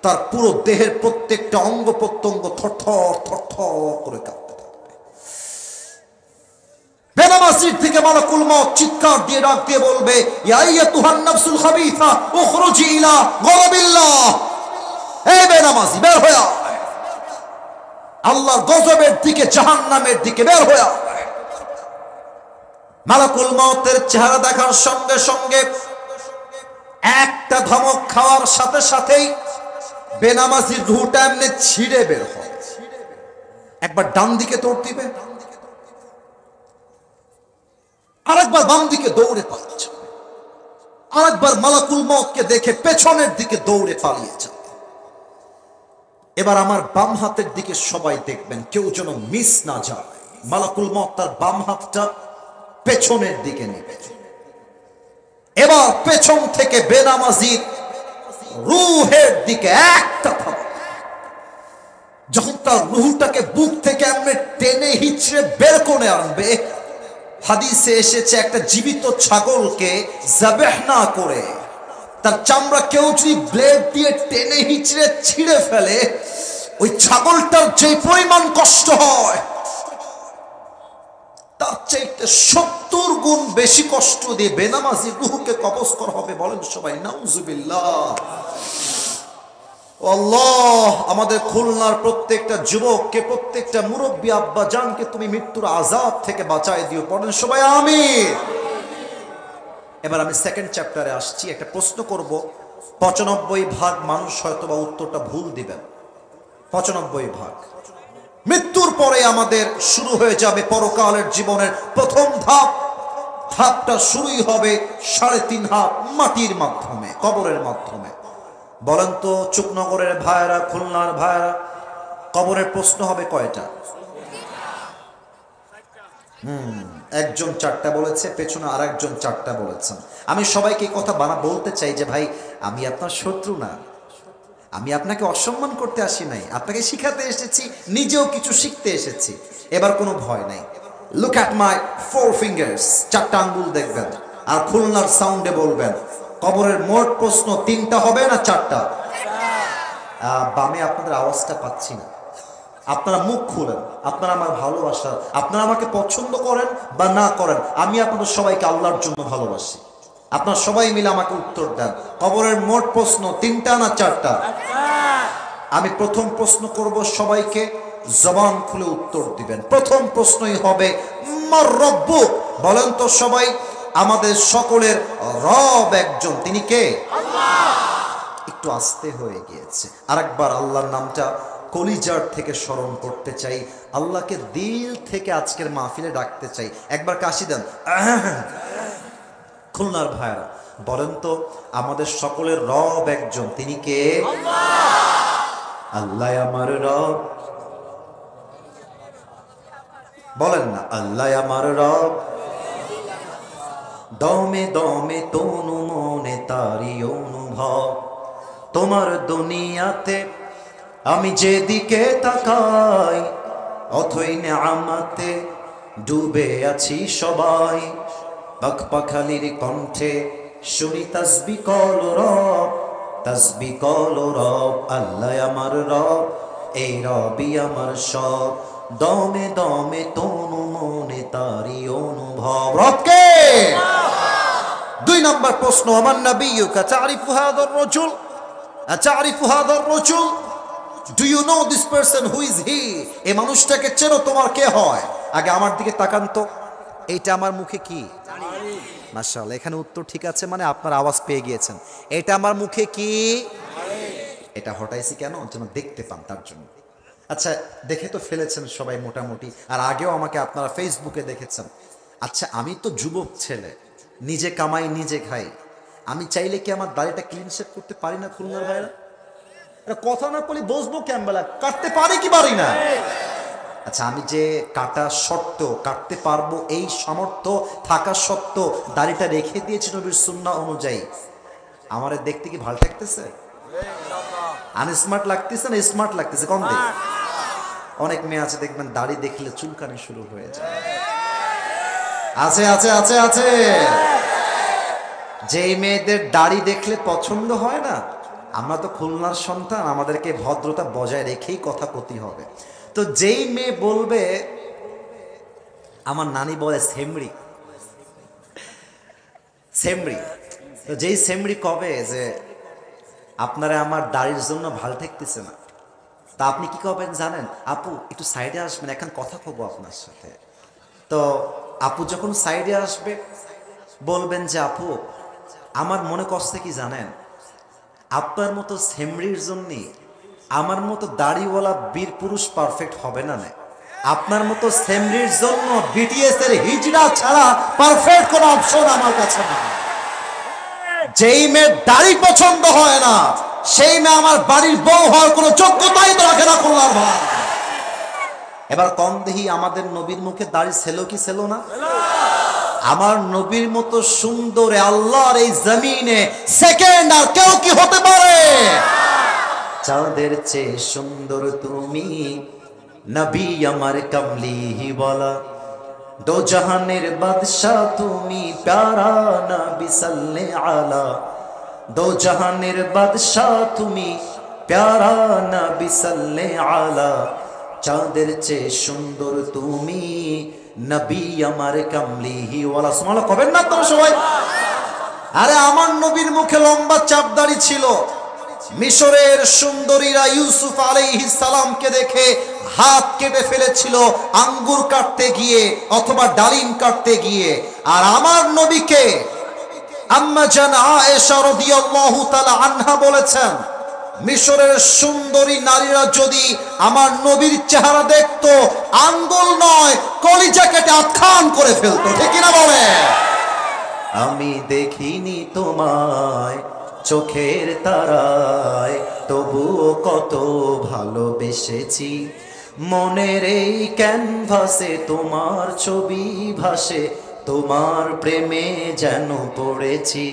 তার পুরো দেহের প্রত্যেকটা অঙ্গ প্রত্যঙ্গ থরথর থরথর করে কাঁপতে থাকবে। বেনামাজির দিকে মালাকুল মউত চিৎকার দিয়ে ডাক দিয়ে বলবে, ইয়া আইয়াতুহান নাফসুল খাবিসা উখরুজি ইলা গযাবিল্লাহ। এই বেনামাজি বের হয়ে আয়, আল্লাহর গজবের দিকে, জাহান্নামের দিকে বের হয়ে আয়। মালাকুল মউতের চেহারা দেখার সঙ্গে সঙ্গে একটা ধমক খাওয়ার সাথে সাথেই বেনামাজির রূহটা এমনি ছিঁড়ে বের হয়। একবার ডান দিকে দৌড় দিবে, আরেকবার বাম দিকে দৌড়ে পালিয়ে যাবে, আরেকবার মালাকুল মউতকে দেখে পেছনের দিকে দৌড়ে পালিয়ে যাবে। এবার আমার বাম হাতের দিকে সবাই দেখবেন, কেউ যেন মিস না যায়। মালাকুল মউত তার বাম হাতটা পেছনের দিকে নেবে। এবার পেছন থেকে বেনামাজির রূহের দিকে একটা থাবা, যখন তার রূহটাকে বুক থেকে এমনি টেনে হিচড়ে বের করে আনবে, হাদিসে এসেছে একটা জীবিত ছাগলকে যাবেহ না করে তার চামড়া কেউ যদি ব্লেড দিয়ে টেনে হিচড়ে ছিঁড়ে ফেলে, ওই ছাগলটার যে পরিমাণ কষ্ট হয় তার চাইতে 70 গুণ বেশি কষ্ট দিয়ে বেনামাজি রূহকে কবজ করা হবে। বলেন সবাই নাউজুবিল্লাহ। আল্লাহ, আমাদের খুলনার প্রত্যেকটা যুবককে, প্রত্যেকটা মুরব্বী আব্বা জানকে তুমি মৃত্যুর আযাব থেকে বাঁচায় দিও। পড়েন সবাই আমিন। এবার আমি সেকেন্ড চ্যাপ্টারে আসছি। একটা প্রশ্ন করব, 95% মানুষ হয়তো বা উত্তরটা ভুল দিবেন। 95%। মৃত্যুর পরে আমাদের শুরু হয়ে যাবে পরকালের জীবনের প্রথম ধাপ। ধাপটা শুরুই হবে 3.5 হাত মাটির মাধ্যমে, কবরের মাধ্যমে। বলেন তো চুকনগরের ভাইরা, খুলনার ভাইরা, কবরের প্রশ্ন হবে কয়টা? একজন 4টা বলেছে, পেছনে আরেকজন 4টা বলেছেন। আমি সবাইকে কথা বলতে চাই যে ভাই, আমি আপনার শত্রু না, আমি আপনাকে অসম্মান করতে আসি নাই, আপনাকে শিখাতে এসেছি, নিজেও কিছু শিখতে এসেছি। এবার কোনো ভয় নাই। লুক অ্যাট মাই 4 ফিঙ্গার্স, 4টা আঙ্গুল দেখবেন আর খুলনার সাউন্ডে বলবেন কবরের মোট প্রশ্ন 3টা হবে না 4টা? বামে আপনাদের আওয়াজটা পাচ্ছি না, আপনারা মুখ খুলেন। আপনারা আমার ভালোবাসা, আপনারা আমাকে পছন্দ করেন বা না করেন, আমি আপনাদের সবাইকে আল্লাহর জন্য ভালোবাসি। আপনারা সবাই মিলে আমাকে উত্তর দেন, কবরের মোট প্রশ্ন 3টা না 4টা? আমি প্রথম প্রশ্ন করব, সবাইকে জবান খুলে উত্তর দিবেন। প্রথম প্রশ্নই হবে মার রব্বুক। বলেন তো সবাই, আমাদের সকলের রব একজন, তিনি কে? আল্লাহ। একটু আস্তে হয়ে গিয়েছে, আরেকবার আল্লাহর নামটা কলিজার থেকে স্মরণ করতে চাই, আল্লাহকে দিল থেকে আজকের মাহফিলে ডাকতে চাই। একবার কাশি দেন। খুলনার ভাইরা বলেন তো, আমাদের সকলের রব একজন, তিনি কে? আল্লাহ আমার রব। বলেন না, আল্লাহ আমার রব। দমে দমে তনু মনে তারি অনুভব, তোমার দুনিয়াতে আমি যেদিকে তাকাই, অথই নেয়ামতে ডুবে আছি সবাই। পাখপাখালির কণ্ঠে শুনি তাসবিহ কল রব, তাসবিহ কল রব। আল্লাহ আমার রব, এই রবই আমার সব। দমে দমে তনু মনে তারি অনুভব। রবকে। 2 নম্বর প্রশ্ন, আমার নবিয়ুকা তারিফু হাদার রাজুল, আতারিফু হাদার রাজুল, do you know this person, who is he? এই মানুষটাকে চেনো, তোমার কে হয়? আগে আমার দিকে তাকান তো, এইটা আমার মুখে কি? মাশাআল্লাহ, এখানে উত্তর ঠিক আছে, মানে আপনার আওয়াজ পেয়ে গিয়েছেন। এটা আমার মুখে কি? এটা হটাইছি কেন? যেন দেখতে পান, তার জন্য। আচ্ছা, দেখে তো ফেলেছেন সবাই মোটামুটি, আর আগেও আমাকে আপনারা ফেসবুকে দেখেছেন। আচ্ছা, আমি তো যুবক ছেলে, নিজে কামাই নিজে খাই, আমি চাইলে কি আমার দাড়িটা ক্লিন শেভ করতে পারি না? খুলনার ভাইরা, এটা কথা না বলি বসবো কেমবেলা, কাটতে পারি কি পারি না? আচ্ছা, আমি যে কাটা সত্ত্বেও কাটতে পারবো এই সামর্থ্য থাকা সত্ত্বেও দাড়িটা রেখে দিয়েছি নবীর সুন্নাহ অনুযায়ী, আমারে দেখতে কি ভালো লাগতেছে? আনস্মার্ট লাগতেছে না স্মার্ট লাগতেছে? কম দেখ। অনেক মেয়ে আছে দেখবেন দাড়ি দেখলে চুলকানি শুরু হয়ে যায়। আছে আছে আছে আছে। যেই মেয়েদের দাড়ি দেখলে পছন্দ হয় না, আমরা তো খুলনার সন্তান, আমাদেরকে ভদ্রতা বজায় রেখেই কথা কতি হবে। তো যেই মেয়ে বলবে, আমার নানি বলে সেমরি সেমরি, তো যেই সেমরি কবে যে আপনারা আমার দাড়ির জন্য ভাল ঠেকতেছে না, তা আপনি কি করবেন জানেন? আপু একটু সাইডে আসবেন, এখন কথা কব আপনার সাথে। তো আপু যখন সাইডে আসবে বলবেন যে আপু আমার মনে কষ্ট কি জানেন, আপনার মতো সেমরির জন্যে আমার মতো দাড়িওয়ালা বীর পুরুষ পারফেক্ট হবে না। আপনার মতো সেমরির জন্য বিটিএস এর হিজড়া ছাড়া পারফেক্ট কোন অপশন আমার কাছে না। যেই মেয়ের দাড়ি পছন্দ হয় না সেই মেয়ে আমার বাড়ির বউ হওয়ার কোনো যোগ্যতাই তো রাখে না করলাম ভাই। এবার কম দেখি আমাদের নবীর মুখে দাড়ি ছিল কি ছিল না? আমার নবীর মতো সুন্দর আল্লাহর এই জমিনে সেকেন্ড আর কেউ কি হতে পারে? চাঁদের চেয়ে সুন্দর তুমি নবী আমার কমলি বলা, দো জাহানের বাদশাহ তুমি প্যারা নবী সাল্লে আলা, দো জাহানের বাদশাহ তুমি প্যারা নবী সাল্লে আলা, চাঁদের চেয়ে সুন্দর তুমি নবী আমার কমলি ওয়ালা। সুবহানাল্লাহ কবেন না তো সবাই? আরে আমার নবীর মুখে লম্বা চাপ দাড়ি ছিল। মিশরের সুন্দরীরা ইউসুফ আলাইহিস সালামকে দেখে হাত কেটে ফেলেছিল আঙ্গুর কাটতে গিয়ে অথবা ডালিম কাটতে গিয়ে। আর আমার নবীকে আম্মা জান আয়েশা রাদিয়াল্লাহু তাআলা আনহা বলেছেন, মিশরের সুন্দরী নারীরা যদি আমার নবীর চেহারা দেখতো আঙ্গুল নয় কলিজা কেটে আটখান করে ফেলতো। ঠিক কিনা বলে? আমি দেখিনি তোমায় চোখের তারায়, তবুও কত ভালোবেসেছি, মনের এই ক্যানভাসে তোমার ছবি ভাসে, তোমার প্রেমে যেন পড়েছি।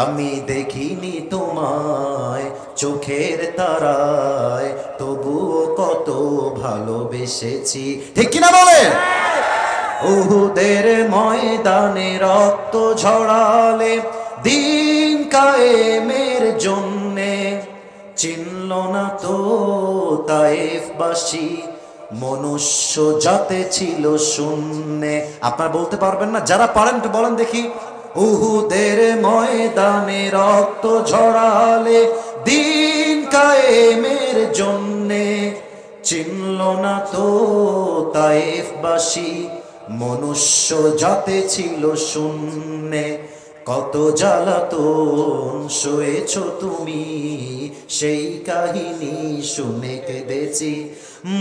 আমি দেখিনি তোমায় চোখের তারায়, তবুও কত ভালোবেসেছি। ঠিক কিনা বলে? উহুদের ময়দানে রক্ত ঝরালে দিন কায়েমের জন্যে, চিনল না তো তায়েফবাসী মনুষ্য জাতে ছিল শূন্যে। আপনারা বলতে পারবেন না? যারা পারেন একটু বলেন দেখি। উহুদের ময়দানে রক্ত ঝরালে দিন কায়েমের জন্যে, চিনল না তো তায়েফবাসী মনুষ্য জাতে ছিল শূন্যে। কত জ্বালাতন সয়েছ তুমি সেই কাহিনী শুনে কেঁদেছি,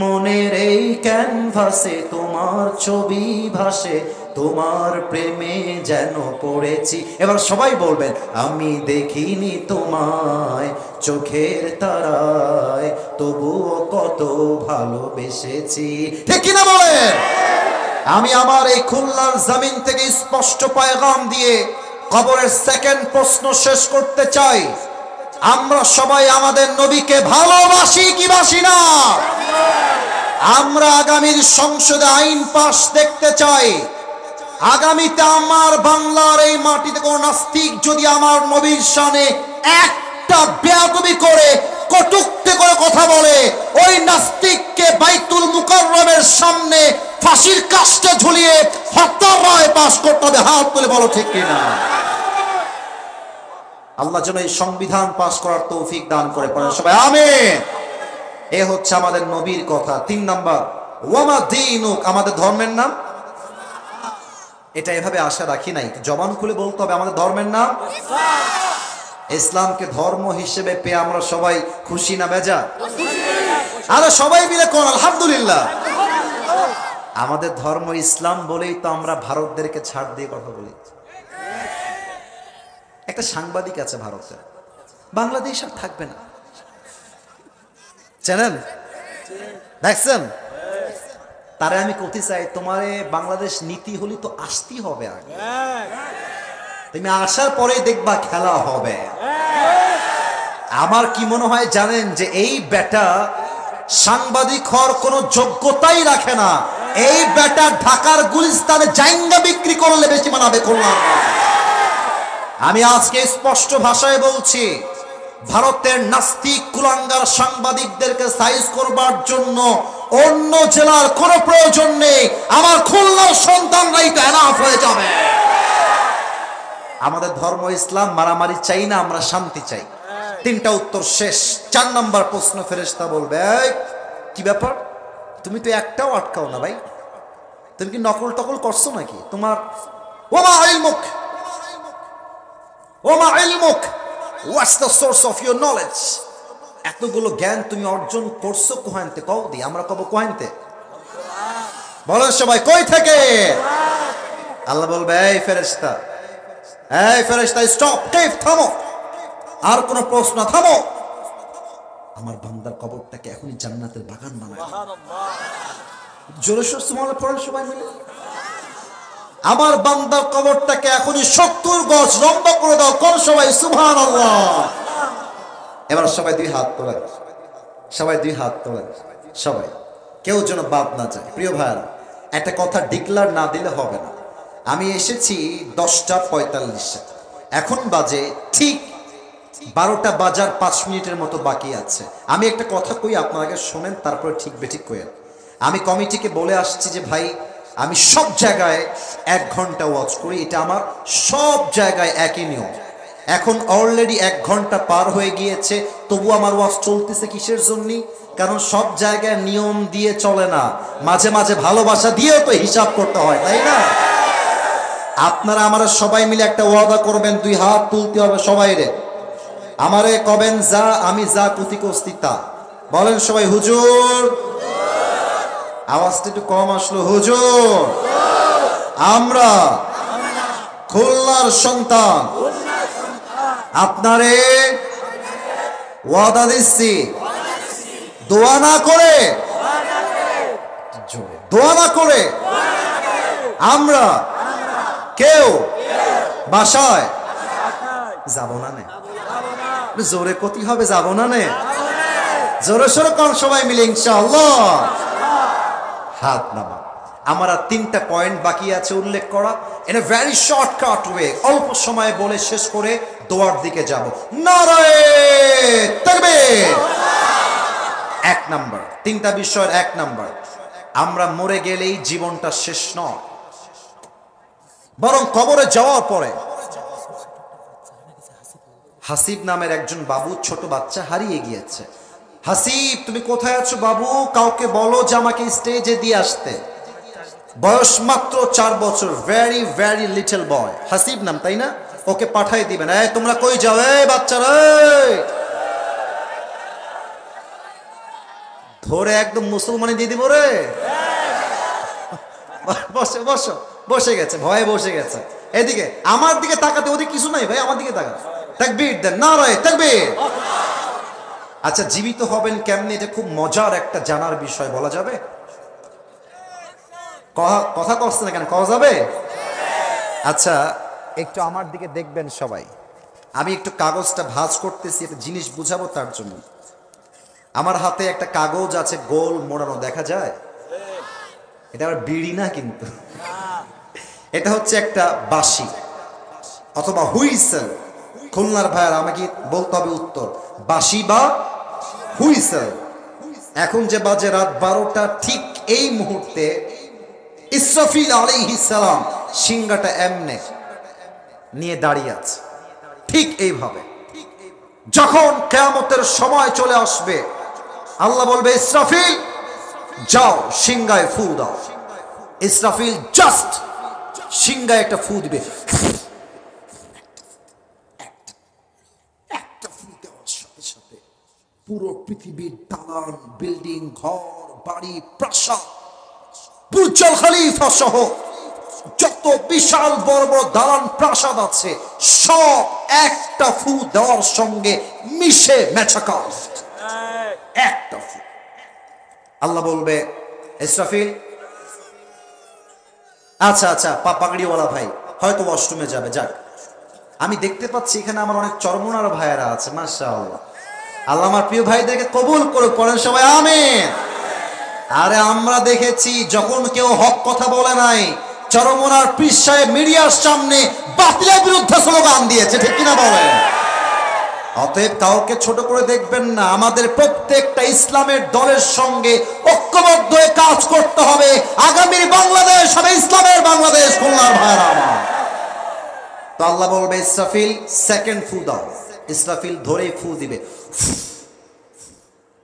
মনের এই ক্যানভাসে তোমার ছবি ভাসে, তোমার প্রেমে যেন পড়েছি। এবার সবাই বলবেন, আমি দেখিনি তোমায় চোখের তারায়, তবুও কত ভালোবেসেছি। ঠিক কিনা বলেন? আমি আমার এই খুলনার জমিন থেকে স্পষ্ট পয়গাম দিয়ে কবরের সেকেন্ড প্রশ্ন শেষ করতে চাই। আমরা সবাই আমাদের নবীকে ভালোবাসি কি বাসি না? আমরা আগামীর সংসদে আইন পাশ দেখতে চাই। আগামীতে আমার বাংলার এই মাটিতে কোন নাস্তিক যদি আমার নবীর শানে একটা বেয়াদবি করে কটূক্তি করে কথা বলে, ওই নাস্তিককে বাইতুল মুকাররমের সামনে ফাঁসির কাস্টে ঝুলিয়ে হত্যার রায় পাশ করতে হবে। হাত তুলে বলো ঠিক কিনা? আল্লাহ যেন এই সংবিধান পাশ করার তৌফিক দান করে। পড়েন সবাই আমিন। এ হচ্ছে আমাদের নবীর কথা। 3 নাম্বার, ওয়ামা দীনুক, আমাদের ধর্মের নাম। এটা এভাবে আশা রাখি নাই, জবান খুলে বলতে হবে আমাদের ধর্মের নাম ইসলামকে ধর্ম হিসেবে পেয়ে আমরা সবাই খুশি না বেজা? আরে সবাই মিলে কোন আলহামদুলিল্লাহ। আমাদের ধর্ম ইসলাম বলেই তো আমরা ভারতদেরকে ছাড় দিয়ে কথা বলি। একটা সাংবাদিক আছে ভারতে, বাংলাদেশ আর থাকবে না, চ্যানেল দেখছেন? তারে আমি কইতে চাই, তোমারে বাংলাদেশ নীতি হলি তো আসতেই হবে আগে, তুমি আসার পরেই দেখবা খেলা হবে। আমার কি মনে হয় জানেন, যে এই বেটা সাংবাদিক হওয়ার কোনো যোগ্যতাই রাখে না। এই বেটা ঢাকার গুলিস্তানে জাইঙ্গা বিক্রি করলে বেশি মানাবে করলাম। আমি আজকে স্পষ্ট ভাষায় বলছি, ভারতের নাস্তিক কুলাঙ্গার সাংবাদিকদেরকে সাইজ করবার জন্য অন্য জেলার কোনো প্রয়োজন নেই। আমার খুলনার সন্তানরাই তো এনাফ হয়ে যাবে। আমাদের ধর্ম ইসলাম, মারামারি চাই না, আমরা শান্তি চাই। 3টা উত্তর শেষ। 4 নাম্বার প্রশ্ন ফেরেশতা বলবে, কি ব্যাপার, তুমি তো একটাও আটকাও না ভাই, তুমি কি নকল টকল করছো নাকি? তোমার ওমা ইলমুক, ওমা ইলমুক, what's the source of your knowledge? এতগুলো জ্ঞান তুমি অর্জন করছো কোহানতে? কও দি, আমরা কব কোহানতে। বলেন সবাই কই থেকে? আল্লাহ বলবে এই ফেরেশতা, স্টপ, কিফ, থামো, আর কোন প্রশ্ন, থামো। আমার বান্দার কবরটাকে এখনই জান্নাতের বাগান বানায়। জোরে সোরে সুবহানাল্লাহ পড়েন সবাই মিলে। আমার বান্দার কবরটাকে এখনই 70 গজ লম্বা করে দাও, কোন সবাই সুবহানাল্লাহ। এবার সবাই দুই হাত তোলেন, সবাই দুই হাত তোলেন, সবাই, কেউ যেন বাদ না যায়। প্রিয় ভাইরা, একটা কথা ডিক্লার না দিলে হবে না। আমি এসেছি 10টা 45, এখন বাজে ঠিক 12টা বাজার 5 মিনিটের মতো বাকি আছে। আমি একটা কথা কই, আপনারা আগে শোনেন, তারপরে ঠিক বেঠিক কইেন। আমি কমিটিকে বলে আসছি যে ভাই, আমি সব জায়গায় 1 ঘন্টা ওয়াচ করি, এটা আমার সব জায়গায় একই নিয়ম। এখন অলরেডি 1 ঘন্টা পার হয়ে গিয়েছে, তবু আমার ওয়াচ চলতেছে কিসের জন্য? কারণ সব জায়গায় নিয়ম দিয়ে চলে না, মাঝে মাঝে ভালোবাসা দিয়েও তো হিসাব করতে হয়, তাই না? আপনারা আমরা সবাই মিলে একটা ওয়াদা করবেন, 2 হাত তুলতে হবে সবাই রে। আমারে কবেন যা, আমি যা প্রতি করছি তা। বলেন সবাই হুজুর। আওয়াজটা একটু কম আসলো। হুজুর, আমরা খুলনার সন্তান, আপনারে ওয়াদা দিচ্ছি, দোয়া না করে, দোয়া না করে আমরা কেউ বাসায় যাব না। নে জোরে কতি হবে, যাব না নে, জোরে সোরে কোন সবাই মিলে ইনশাআল্লাহ। হাত নামা। আমার 3টা পয়েন্ট বাকি আছে উল্লেখ করা, in a very shortcut way, অল্প সময়ে বলে শেষ করে দোয়ার দিকে যাব। নারায়ে তাকবীর। 1 নাম্বার, 3টা বিষয়ের 1 নাম্বার, আমরা মরে গেলেই জীবনটা শেষ নয়, বরং কবরে যাওয়ার পরে হাসিব নামের একজন বাবু, ছোট বাচ্চা হারিয়ে গিয়েছে। হাসিব, তুমি কোথায় আছো বাবু? কাউকে বলো যে আমাকে স্টেজে দিয়ে আসতে। বয়স মাত্র 4 বছর, very very little boy. Hasib নাম, তাই না? ওকে পাঠাই দিবেন। এই তোমরা কই যাও? এই বাচ্চারা, ধরে একদম মুসলমানি দিয়ে দিব রে। বসে বসো, বসে গেছে, ভয়ে বসে গেছে। এদিকে আমার দিকে তাকাতে, ওদিকে কিছু নাই ভাই, আমার দিকে তাকা। তাকবীর দেন, নারায়ে তাকবীর। আচ্ছা, জীবিত হবেন কেমনে, এটা খুব মজার একটা জানার বিষয়, বলা যাবে? কথা কষ্ট না কেন, কওয়া যাবে? আচ্ছা, একটু আমার দিকে দেখবেন সবাই। আমি একটু কাগজটা ভাঁজ করতেছি, একটা জিনিস বুঝাবো তার জন্য। আমার হাতে একটা কাগজ আছে, গোল মোড়ানো, দেখা যায়? এটা আবার বিড়ি না কিন্তু, এটা হচ্ছে একটা বাঁশি অথবা হুইসেল। খুলনার ভাইয়ার আমাকে বলতে হবে উত্তর, বাঁশি বা হুইসেল। এখন যে বাজে রাত 12টা, ঠিক এই মুহূর্তে ইসরাফিল আলাইহিস সালাম সিংহাটা এমনে নিয়ে দাঁড়িয়ে আছে, ঠিক এইভাবে। যখন কিয়ামতের সময় চলে আসবে, আল্লাহ বলবে ইসরাফিল যাও সিংহায় ফু দাও। ইসরাফিল জাস্ট সিংহায় একটা ফু দিবে, একটা ফু দেওয়ার সাথে সাথে পুরো পৃথিবীর দালান, বিল্ডিং, ঘর বাড়ি, প্রাসাদ, বুর্জ আল খলিফা সহ যত বিশাল বড় বড় দালান প্রাসাদ আছে, সব একটা ফু দেওয়ার সঙ্গে মিশে মেছাকার। একটা ফু। আল্লাহ বলবে ইসরাফিল, আচ্ছা আচ্ছা, পাগড়িওয়ালা ভাই হয়তো ওয়াশরুমে যাবে, যাক। আমি দেখতে পাচ্ছি এখানে আমার অনেক চরমনার ভাইয়েরা আছে, মাশাআল্লাহ। আল্লাহ আমার প্রিয় ভাইদেরকে কবুল করুক, পড়েন সবাই আমিন। আরে আমরা দেখেছি যখন কেউ হক কথা বলে নাই, চরমনার পীর সাহেব মিডিয়ার সামনে বাতিলের বিরুদ্ধে স্লোগান দিয়েছে, ঠিক কিনা বলেন? অতএব কাউকে ছোট করে দেখবেন না, আমাদের প্রত্যেকটা ইসলামের দলের সঙ্গে ঐক্যবদ্ধ হয়ে কাজ করতে হবে। আগামীর বাংলাদেশ হবে ইসলামের বাংলাদেশ। খুলনার ভাইরা আমার, তো আল্লাহ বলবে ইসরাফিল সেকেন্ড ফু দাও। ইসরাফিল ধরে ফু দিবে,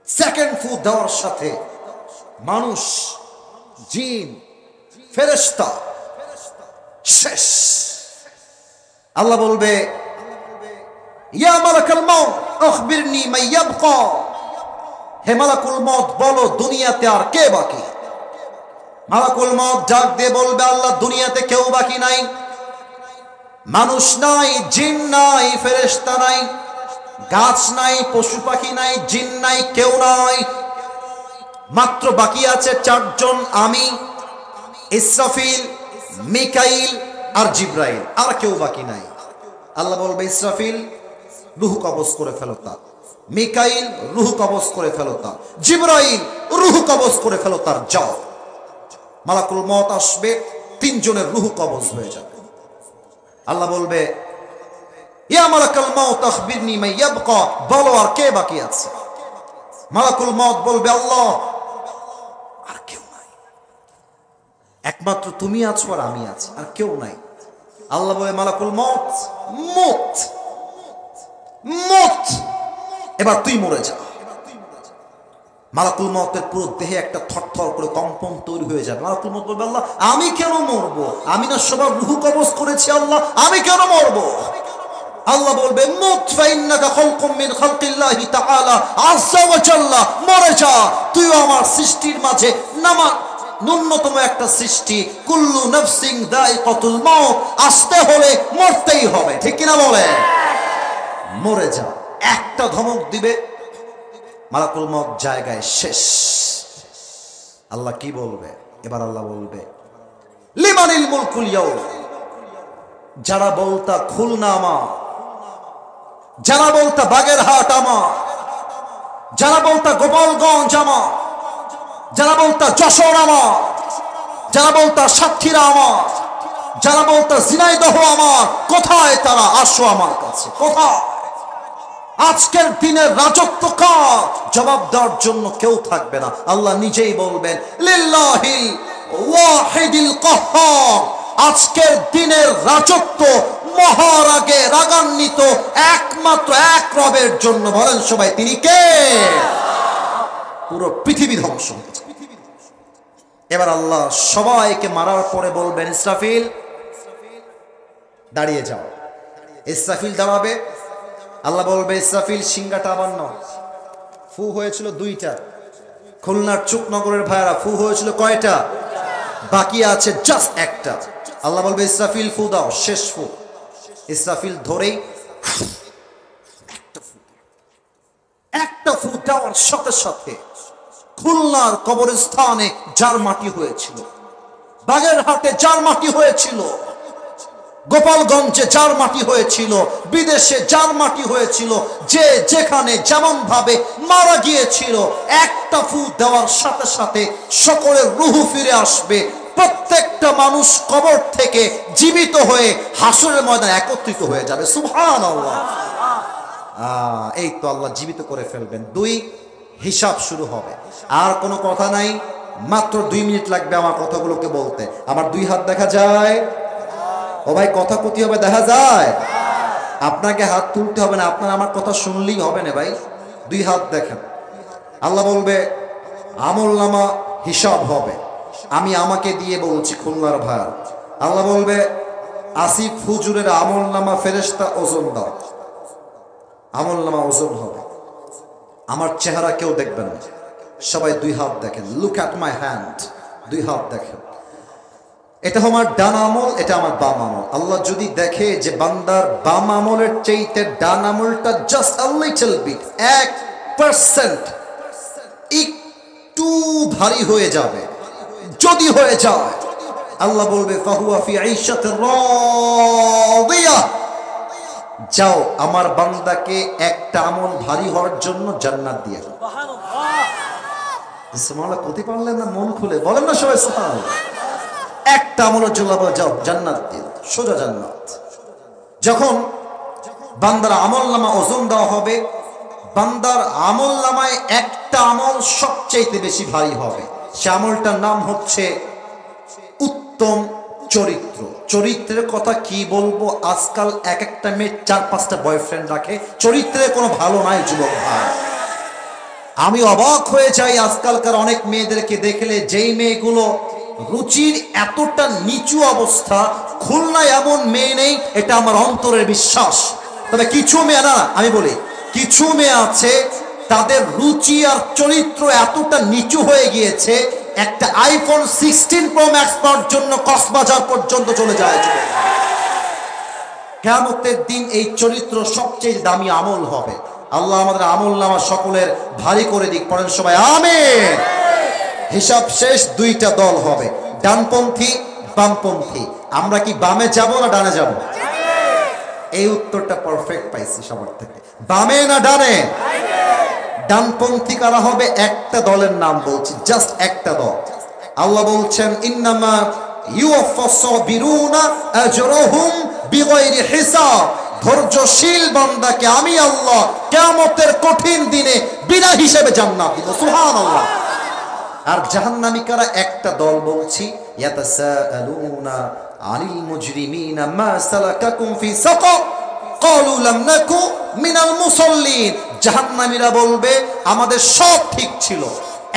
সেকেন্ড ফু দেওয়ার সাথে মানুষ, জিন, ফেরেশতা শেষ। আল্লাহ বলবে ইয়া মালাকুল মউত আখবিরনি মা ইয়াবকা, হে মালাকুল মউত বলো দুনিয়াতে আর কে বাকি? মালাকুল মউত ডাক দিয়ে বলবে, আল্লাহ দুনিয়াতে কেউ বাকি নাই, মানুষ নাই, জিন নাই, ফেরেশতা নাই, গাছ নাই, পশু পাখি নাই, জিন নাই, কেউ নাই, মাত্র বাকি আছে চারজন, আমি, ইসরাফিল, মিকাইল আর জিব্রাইল, আর কেউ বাকি নাই। আল্লাহ বলবে, ইসরাফিল রূহ কবজ করে ফেলো তার, মিকাইল রূহ কবজ করে ফেলো তার, জিব্রাইল রূহ কবজ করে ফেলো তার, যাও। মালাকুল মউত আসবে, তিনজনের রূহ কবজ হয়ে যাবে। আল্লাহ বলবে, ইয়া মালাকুল মউত আখবিরনি মা ইয়াবকা, বলো আর কে বাকি আছে। মালাকুল মউত বলবে, আল্লাহ আর কেউ নাই, একমাত্র তুমি আছো আর আমি আছি, আর কেউ নাই। আল্লাহ বলে, মালাকুল মউত মুত, মুত, এবার তুই মরে যা। মালাকুল মউতের পুরো দেহে একটা থরথর করে কম্পন তৈরি হয়ে যাবে। মালাকুল মউত বলবে, আল্লাহ আমি কেন মরবো, আমি না সবার রূহ কবজ করেছি, আল্লাহ আমি কেন মরবো। আল্লাহ বলবে, মুত ফাইন্নাকা খালকুম মিন খালকিল্লাহি তাআলা আযজা ওয়া জাল্লা, মরে যা, তুইও আমার সৃষ্টির মাঝে নামা ন্যূনতম একটা সৃষ্টি। কুল্লু নাফসিন যায়িকাতুল মাউত, আসতে হলে মরতেই হবে, ঠিক কিনা বলে, মরে যা। একটা ধমক দিবে, মালাকুল মউত জায়গায় শেষ। আল্লাহ কি বলবে এবার? আল্লাহ বলবে, লিমানিল মুলকুল ইয়াউম, যারা বলতা খুলনা আমার, যারা বলতা বাগেরহাট আমার, যারা বলতা গোপালগঞ্জ আমার, যারা বলতা যশোর আমার, যারা বলতা সাতক্ষীরা আমার, যারা বলতা ঝিনাইদহ আমার, কোথায় তারা? আসো আমার কাছে। কোথায়? আজকের দিনের রাজত্ব কার? জবাব দেওয়ার জন্য কেউ থাকবে না। আল্লাহ নিজেই বলবেন, লিল্লাহিল ওয়াহিদিল কাহ্হার, আজকের দিনের রাজত্ব মহারাগে রাগান্বিত একমাত্র এক রবের জন্য। বলেন সবাই, তিনি কে? পুরো পৃথিবী ধ্বংস হয়েছে। এবার আল্লাহ সবাইকে মারার পরে বলবেন, ইসরাফিল দাঁড়িয়ে যাও। ইসরাফিল দাঁড়াবে। আল্লাহ বলবে, ইসরাফিল সিংহাটা আবার নাও। ফু হয়েছিল দুইটা। খুলনার চুকনগরের ভাইরা ফু হয়েছিল কয়টা? বাকি আছে জাস্ট একটা। আল্লাহ বলবে, ইসরাফিল ফু দাও, শেষ ফু। ইসরাফিল ধরেই একটা ফু দেওয়ার সাথে সাথে খুলনার কবরস্থানে যার মাটি হয়েছিল, বাগেরহাটে যার মাটি হয়েছিল, গোপালগঞ্জে যার মাটি হয়েছিল, বিদেশে যার মাটি হয়েছিল, যে যেখানে যেমন ভাবে মারা গিয়েছিল, একটা ফু দেওয়ার সাথে সাথে সকলের রূহ ফিরে আসবে। প্রত্যেকটা মানুষ কবর থেকে জীবিত হয়ে হাসরের ময়দানে একত্রিত হয়ে যাবে। সুবহানাল্লাহ। এই তো আল্লাহ জীবিত করে ফেলবেন। দুই, হিসাব শুরু হবে। আর কোনো কথা নাই, মাত্র 2 মিনিট লাগবে আমার কথাগুলোকে বলতে। আমার 2 হাত দেখা যায়? ও ভাই, কথা কতি হবে, দেখা যায়? আপনাকে হাত তুলতে হবে না, আপনার আমার কথা শুনলেই হবে না ভাই। 2 হাত দেখেন। আল্লাহ বলবে, আমলনামা হিসাব হবে। আমি আমাকে দিয়ে বলছি, খুলনার ভাই। আল্লাহ বলবে, আসিফ হুজুরের আমলনামা ফেরেশতা ওজন দাও। আমলনামা ওজন হবে। আমার চেহারা কেউ দেখবেন না, সবাই 2 হাত দেখেন। Look at my hand. 2 হাত দেখেন। এটা আমার ডান আমল, এটা আমার বাম আমল। আল্লাহ যদি দেখে যে বান্দার বাম আমলের চাইতে ডান আমলটা জাস্ট আ লিটল বিট, 1% একটু ভারী হয়ে যাবে, যদি হয়ে যায়, আল্লাহ বলবে, ফাহুয়া ফি আইশাতির রাদিয়া, যাও আমার বান্দাকে একটা আমল ভারী হওয়ার জন্য জান্নাত দিয়ে দাও। সুবহানাল্লাহ। সুবহানাল্লাহ করতে পারলেন না? মন খুলে বলেন না সবাই সুবহানাল্লাহ। একটা আমলের জন্য যাও, জান্নাত দিয়ে দাও, সোজা জান্নাত। যখন বান্দার আমলনামা ওজন দেওয়া হবে, বান্দার আমলনামায় একটা আমল সবচেয়ে বেশি ভারী হবে। সে আমলটার নাম হচ্ছে উত্তম চরিত্র। চরিত্রের কথা কি বলবো, আজকাল এক একটা মেয়ে 4-5টা বয়ফ্রেন্ড রাখে, চরিত্রে কোনো ভালো নাই যুবক ভাই। আমি অবাক হয়ে যাই আজকালকার অনেক মেয়েদেরকে দেখলে, যেই মেয়েগুলো রুচির এতটা নিচু অবস্থা, খুলনায় এমন মেয়ে নেই, এটা আমার অন্তরের বিশ্বাস। তবে কিছু মেয়ে, না আমি বলি, কিছু মেয়ে আছে তাদের রুচি আর চরিত্র এতটা নিচু হয়ে গিয়েছে, একটা আইফোন 16 প্রো ম্যাক্স পাওয়ার জন্য কক্সবাজার পর্যন্ত চলে যায়। কিয়ামতের দিন এই চরিত্র সবচেয়ে দামি আমল হবে। আল্লাহ আমাদের আমল নামা সকলের ভারী করে দিক, পড়েন সবাই আমিন। হিসাব শেষ, দুইটা দল হবে, ডানপন্থী বামপন্থী। আমরা কি বামে যাব না ডানে যাব? এই উত্তরটা পারফেক্ট পাইছি সবার থেকে, বামে না ডানে? ডানপন্থী কারা হবে? একটা দলের নাম বলছি, জাস্ট একটা দল। আল্লাহ বলছেন ইন্নামা ইউওয়াফাস সাবিরুনা আজরুহুম বিগাইরি হিসাব। ধৈর্যশীল বান্দাকে আমি আল্লাহ কিয়ামতের কঠিন দিনে বিনা হিসেবে জান্নাত দিব, সুবহানাল্লাহ। আর জাহান্নামী কারা? একটা দল বলছি, ইয়াতাসাআলুনা আনিল মুজরিমিনা মা সালাকাকুম ফি সাকার ক্বালু লাম নাকু মিনাল মুসাল্লিন। জাহান্নামীরা বলবে আমাদের সব ঠিক ছিল,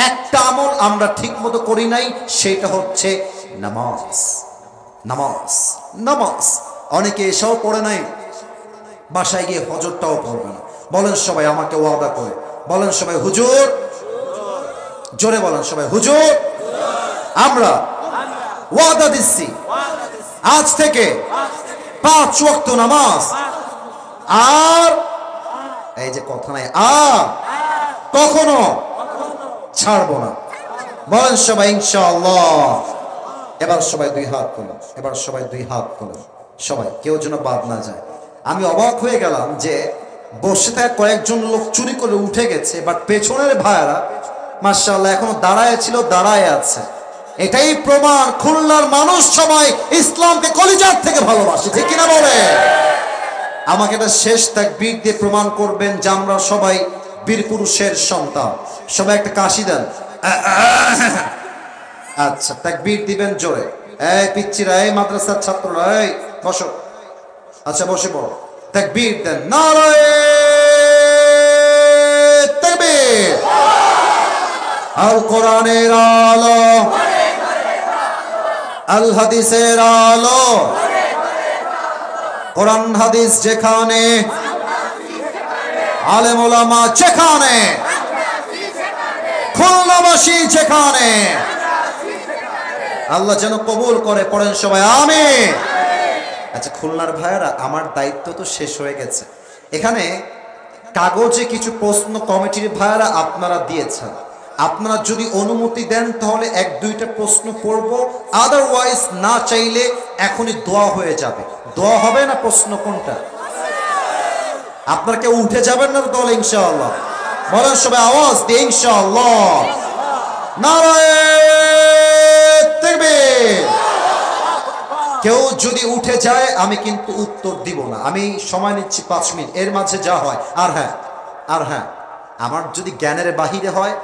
একটা আমল আমরা ঠিকমতো করি নাই, সেটা হচ্ছে নামাজ। নামাজ নামাজ অনেকে এসেও পড়ে নাই, বাসায় গিয়ে ফজরটাও পড়বে না। বলেন সবাই আমাকে ওয়াদা করে, বলেন সবাই হুজুর, জোরে বলেন সবাই হুজুর, আমরা ওয়াদা দিচ্ছি আজ থেকে 5 ওয়াক্ত নামাজ, আর এই যে কথা নাই, আর কখনো ছাড়বো না। বলেন সবাই ইনশাআল্লাহ। এবার সবাই দুই হাত তোলেন, এবার সবাই দুই হাত তোলেন, সবাই, কেউ যেন বাদ না যায়। আমি অবাক হয়ে গেলাম যে বসে থাকা কয়েকজন লোক চুরি করে উঠে গেছে, বাট পেছনের ভাইয়ারা মাশাআল্লাহ এখনো দাঁড়ায় ছিল, দাঁড়ায় আছে। এটাই প্রমাণ খুলনার মানুষ সবাই ইসলামকে কলিজার থেকে ভালোবাসে, ঠিক কিনা বলে? আমাকে এটা শেষ তাকবীর দিয়ে প্রমাণ করবেন যে আমরা সবাই বীর পুরুষের সন্তান। সবাই একটা কাশি দেন। আচ্ছা, তাকবীর দিবেন জোরে। এই পিচ্চিরা, এই মাদ্রাসার ছাত্ররা, এই বসো। আচ্ছা বসে পড়ো, তাকবীর দেন। নারায়ে তাকবীর। আল কোরআনের আলো, আল হাদিসের আলো। কোরআন হাদিস যেখানে, আলেম ওলামা যেখানে, খুলনাবাসী যেখানে, আল্লাহ যেন কবুল করে, পড়েন সবাই আমিন। আচ্ছা খুলনার ভাইয়েরা, আমার দায়িত্ব তো শেষ হয়ে গেছে। এখানে কাগজে কিছু প্রশ্ন কমিটির ভাইয়েরা আপনারা দিয়েছেন, আপনারা যদি অনুমতি দেন তাহলে 1-2টা প্রশ্ন পড়ব, আদারওয়াইজ না চাইলে এখনই দোয়া হয়ে যাবে। দোয়া হবে না? প্রশ্ন কোনটা? আপনারা কেউ উঠে যাবেন না দল? ইনশাআল্লাহ বলেন সবাই আওয়াজ দিয়ে ইনশাআল্লাহ। নারায়ে তাকবীর। কেউ যদি উঠে যায় আমি কিন্তু উত্তর দিব না, আমি সময় নিচ্ছি 5 মিনিট, এর মাঝে যা হয়। আর হ্যাঁ আমার যদি জ্ঞানের বাহিরে হয়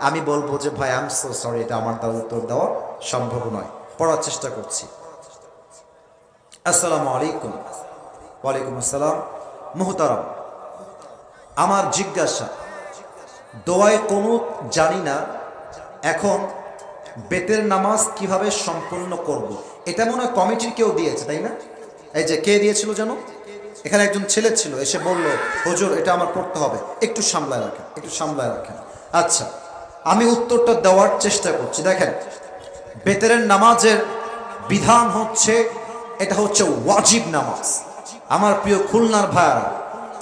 আমি বলবো যে ভাই আই এম সো সরি, এটা আমার দ্বারা উত্তর দেওয়া সম্ভব নয়। পড়ার চেষ্টা করছি। আসসালামু আলাইকুম। ওয়ালাইকুম আসসালাম। মুহতারাম, আমার জিজ্ঞাসা, দোয়ায়ে কুনুত জানি না, এখন বেতের নামাজ কিভাবে সম্পূর্ণ করব? এটা মনে হয় কমিটির কেউ দিয়েছে, তাই না? এই যে কে দিয়েছিল জানো? এখানে একজন ছেলে ছিল, এসে বলল হুজুর এটা আমার পড়তে হবে, একটু সামলায় রাখেন, একটু সামলায় রাখেন। আচ্ছা, আমি উত্তরটা দেওয়ার চেষ্টা করছি। দেখেন, বেতের নামাজের বিধান হচ্ছে, এটা হচ্ছে ওয়াজিব নামাজ। আমার প্রিয় খুলনার ভাইয়ারা,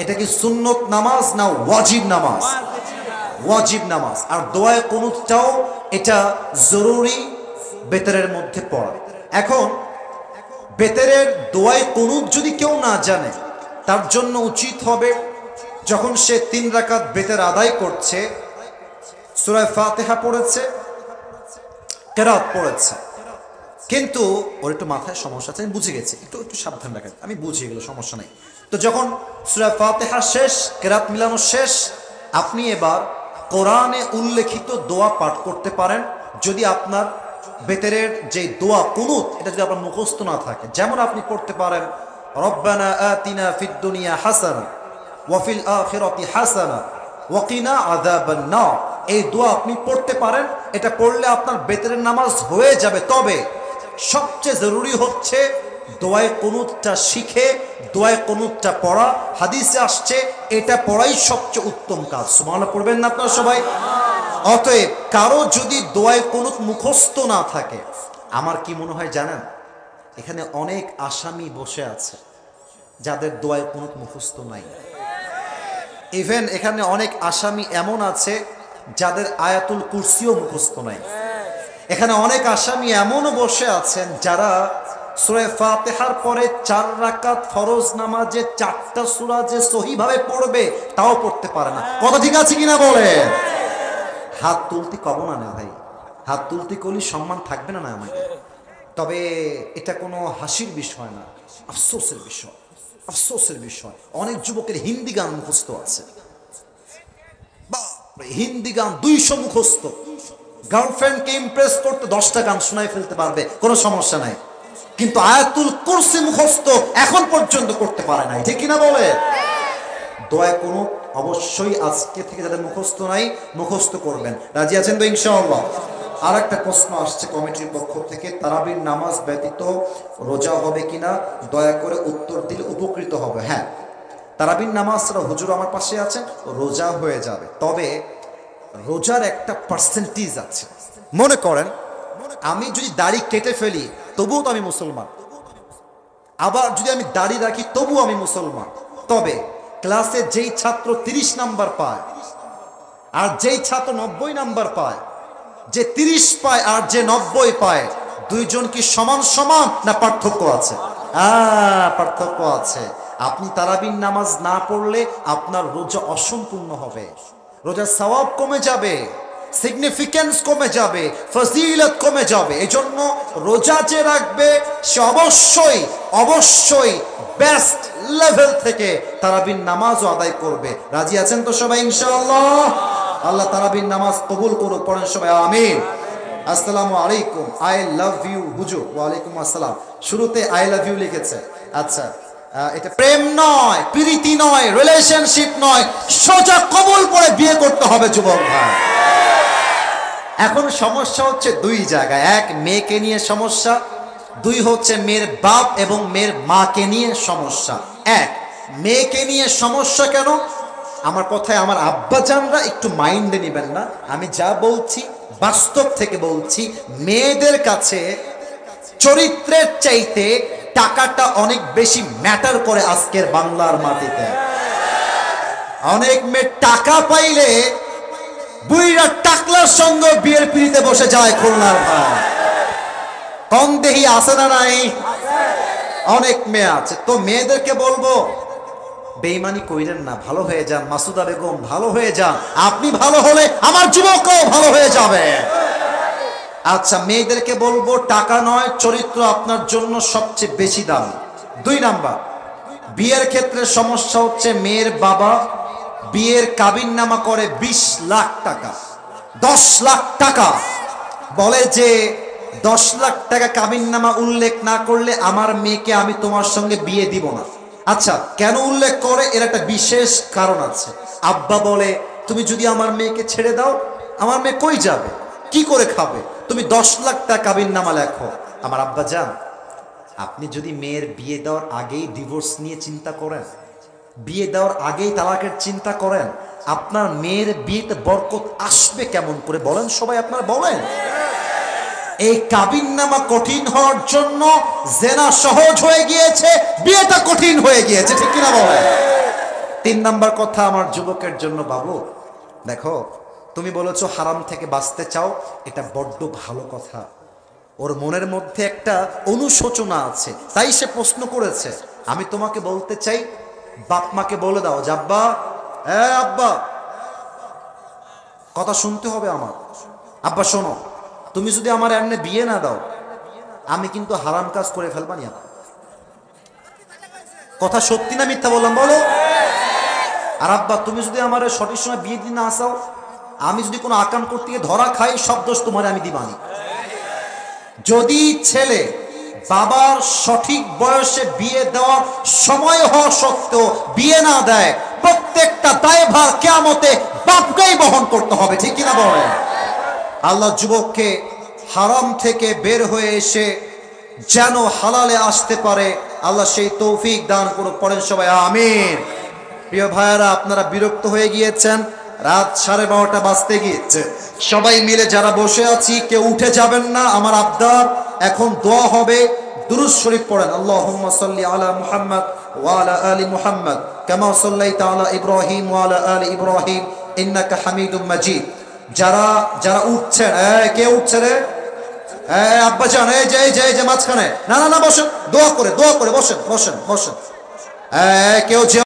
এটা কি সুন্নত নামাজ না ওয়াজিব নামাজ? ওয়াজিব নামাজ। আর দোয়ায়ে কুনুতটাও এটা জরুরি বেতেরের মধ্যে পড়া। এখন বেতেরের দোয়ায়ে কুনুত যদি কেউ না জানে, তার জন্য উচিত হবে যখন সে 3 রাকাত বেতের আদায় করছে, সূরা ফাতিহা পড়েছে, কেরাত পড়েছে, কিন্তু ওর একটু মাথায় সমস্যা আছে, আমি বুঝে গেছি, একটু সাবধান রাখেন, আমি বুঝে গেল, সমস্যা নাই। তো যখন সূরা ফাতিহা শেষ, কেরাত মিলানো শেষ, আপনি এবার কোরআনে উল্লেখিত দোয়া পাঠ করতে পারেন। যদি আপনার বেতেরের যে দোয়া কুনুত, এটা যদি আপনার মুখস্থ না থাকে, যেমন আপনি পড়তে পারেন রব্বানা আতিনা ফিদ দুনিয়া হাসানা ওয়া ফিল আখিরাতি হাসানা ওয়া কিনা আযাবান নার, এই দোয়া আপনি পড়তে পারেন। এটা পড়লে আপনার বেতেরের নামাজ হয়ে যাবে। তবে সবচেয়ে জরুরি হচ্ছে দোয়ায়ে কুনুতটা শিখে দোয়ায়ে কুনুতটা পড়া। হাদিসে আসছে এটা পড়াই সবচেয়ে উত্তম কাজ। সুবহানাল্লাহ পড়বেন না আপনারা সবাই? অতএব কারো যদি দোয়ায় কুনুত মুখস্থ না থাকে, আমার কি মনে হয় জানেন, এখানে অনেক আসামি বসে আছে যাদের দোয়ায় কুনুত মুখস্থ নাই। ইভেন এখানে অনেক আসামি এমন আছে যাদের আয়াতুল কুরসিও মুখস্থ নাই। এখানে অনেক আসামি এমনও বসে আছেন যারা সূরা ফাতিহার পরে 4 রাকাত ফরজ নামাজে 4টা সূরা যে সহিভাবে পড়বে তাও পড়তে পারে না। কথা ঠিক আছে কিনা বলে? হাত তুলতে কব না না ভাই, হাত তুলতে করলে সম্মান থাকবে না না আমাকে। তবে এটা কোনো হাসির বিষয় না, আফসোসের বিষয়, আফসোসের বিষয়। অনেক যুবকের হিন্দি গান মুখস্থ আছে, হিন্দি গান 200 মুখস্থ। গার্লফ্রেন্ডকে ইমপ্রেস করতে 10টা গান শোনায় ফেলতে পারবে, কোনো সমস্যা নাই, কিন্তু আয়াতুল কুরসি মুখস্থ এখন পর্যন্ত করতে পারে নাই। ঠিক কিনা বলে? দোয়া কোনো অবশ্যই আজকে থেকে যাদের মুখস্থ নাই মুখস্থ করবেন। রাজি আছেন তো ইনশাআল্লাহ? আর একটা প্রশ্ন আসছে কমিটির পক্ষ থেকে, তারাবির নামাজ ব্যতীত রোজা হবে কিনা, দয়া করে উত্তর দিলে উপকৃত হবে। হ্যাঁ, তারাবির নামাজ হুজুর আমার পাশে আছেন, রোজা হয়ে যাবে। তবে রোজার একটা পার্সেন্টেজ আছে। মনে করেন আমি যদি দাড়ি কেটে ফেলি তবুও তো আমি মুসলমান, আবার যদি আমি দাড়ি রাখি তবুও আমি মুসলমান। তবে ক্লাসে যেই ছাত্র 30 নাম্বার পায় আর যেই ছাত্র 90 নাম্বার পায়, যে 30 পায় আর যে 90 পায়, দুইজন কি সমান সমান না পার্থক্য আছে? পার্থক্য আছে। আপনি তারাবির নামাজ না পড়লে আপনার রোজা অসম্পূর্ণ হবে, রোজার সওয়াব কমে যাবে, সিগনিফিকেন্স কমে যাবে, ফজিলত কমে যাবে। এজন্য রোজা যে রাখবে সে অবশ্যই অবশ্যই বেস্ট লেভেল থেকে তারাবির নামাজও আদায় করবে। রাজি আছেন তো সবাই ইনশাআল্লাহ? আল্লাহ তারাবির নামাজ কবুল করুক, পড়েন সবাই আমিন। আসসালামু আলাইকুম, আই লাভ ইউ হুজুর। ওয়ালাইকুম আসসালাম। শুরুতে আই লাভ ইউ লিখেছে। আচ্ছা, এটা প্রেম নয়, প্রীতি নয়, রিলেশনশিপ নয়, সোজা কবুল করে বিয়ে করতে হবে যুবক ভাই। এখন সমস্যা হচ্ছে 2 জায়গায়। 1, মেয়েকে নিয়ে সমস্যা, 2 হচ্ছে মেয়ের বাপ এবং মেয়ের মাকে নিয়ে সমস্যা। 1, মেয়েকে নিয়ে সমস্যা কেন? আমার কথায় আমার আব্বাজানরা একটু মাইন্ডে নেবেন না, আমি যা বলছি বাস্তব থেকে বলছি। মেয়েদের কাছে চরিত্রের চাইতে টাকাটা অনেক বেশি ম্যাটার করে আজকের বাংলার মাটিতে। অনেক মেয়ে টাকা পাইলে বুড়িরা টাকলার সঙ্গে বিয়ের পিড়িতে বসে যায় খুলনার ভাই। কম দেহি আছে না নাই? অনেক মেয়ে আছে। তো মেয়েদেরকে বলবো বেঈমানি কইরেন না, ভালো হয়ে যান। মাসুদা বেগম ভালো হয়ে যান, আপনি ভালো হলে আমার যুবকও ভালো হয়ে যাবে। আচ্ছা, মেয়েদেরকে বলবো টাকা নয়, চরিত্র আপনার জন্য সবচেয়ে বেশি দাম। 2 নাম্বার, বিয়ের ক্ষেত্রে সমস্যা হচ্ছে মেয়ের বাবা বিয়ের কাবিননামা করে 20 লাখ টাকা, 10 লাখ টাকা, বলে যে 10 লাখ টাকা কাবিননামা উল্লেখ না করলে আমার মেয়েকে আমি তোমার সঙ্গে বিয়ে দিব না। আচ্ছা, কেন উল্লেখ করে? এর একটা বিশেষ কারণ আছে। আব্বা বলে তুমি যদি আমার মেয়েকে ছেড়ে দাও আমার মেয়ে কই যাবে, কি করে খাবে, তুমি 10 লাখ টাকা কাবিননামা লেখো। আমার আব্বা জান, আপনি যদি মেয়ের বিয়ে দেওয়ার আগেই ডিভোর্স নিয়ে চিন্তা করেন, বিয়ে দেওয়ার আগেই তালাকের চিন্তা করেন, আপনার মেয়ের বিয়েতে বরকত আসবে কেমন করে বলেন? সবাই আপনারা বলেন। এই কাবিননামা কঠিন হওয়ার জন্য জেনা সহজ হয়ে গিয়েছে, বিয়েটা কঠিন হয়ে গিয়েছে। ঠিক কিনা বলেন? 3 নাম্বার কথা আমার যুবকের জন্য, বাবু দেখো, তুমি বলেছো হারাম থেকে বাঁচতে চাও, এটা বড্ড ভালো কথা। ওর মনের মধ্যে একটা অনুশোচনা আছে, তাই সে প্রশ্ন করেছে। আমি তোমাকে বলতে চাই, বাপ মাকে বলে দাও, আব্বা, আব্বা, কথা শুনতে হবে আমার। আব্বা শোনো, তুমি যদি আমার এমনি বিয়ে না দাও আমি কিন্তু হারাম কাজ করে ফেলবা নি। কথা সত্যি না মিথ্যা বললাম বলো? আর আব্বা, তুমি যদি আমার সঠিক সময় বিয়ে দিন না আসাও, আমি যদি কোনো আকাম করতে গিয়ে ধরা খাই, সব দোষ তোমার আমি দিবানি। যদি ছেলে বাবার সঠিক বয়সে বিয়ে দেওয়ার সময় হওয়া সত্ত্বেও বিয়ে না দেয়, প্রত্যেকটা দায়ভার কিয়ামতে বাপকেই বহন করতে হবে। ঠিক কিনা বলে? আল্লাহ যুবককে হারাম থেকে বের হয়ে এসে যেন হালালে আসতে পারে, আল্লাহ সেই তৌফিক দান করুক। পড়েন সবাই আমিন। প্রিয় ভাইয়েরা, আপনারা বিরক্ত হয়ে গিয়েছেন, রাত 12:30 বাজতে গিয়েছে। সবাই মিলে যারা বসে আছি কেউ উঠে যাবেন না। আমার আবদার, এখন দোয়া হবে, দুরূদ শরীফ পড়েন। আল্লাহুম্মা সাল্লি আলা মুহাম্মদ ওয়া আলা আলি মুহাম্মদ কামা সাল্লাইতা আলা ইব্রাহিম ওয়া আলা আলি ইব্রাহিম ইন্নাকা হামিদুম মাজিদ। যারা যারা উঠছেন, কে উঠছে রে? আব্বাজান, এই যে মাঝখানে, না বসেন, দোয়া করে বসেন। কেউ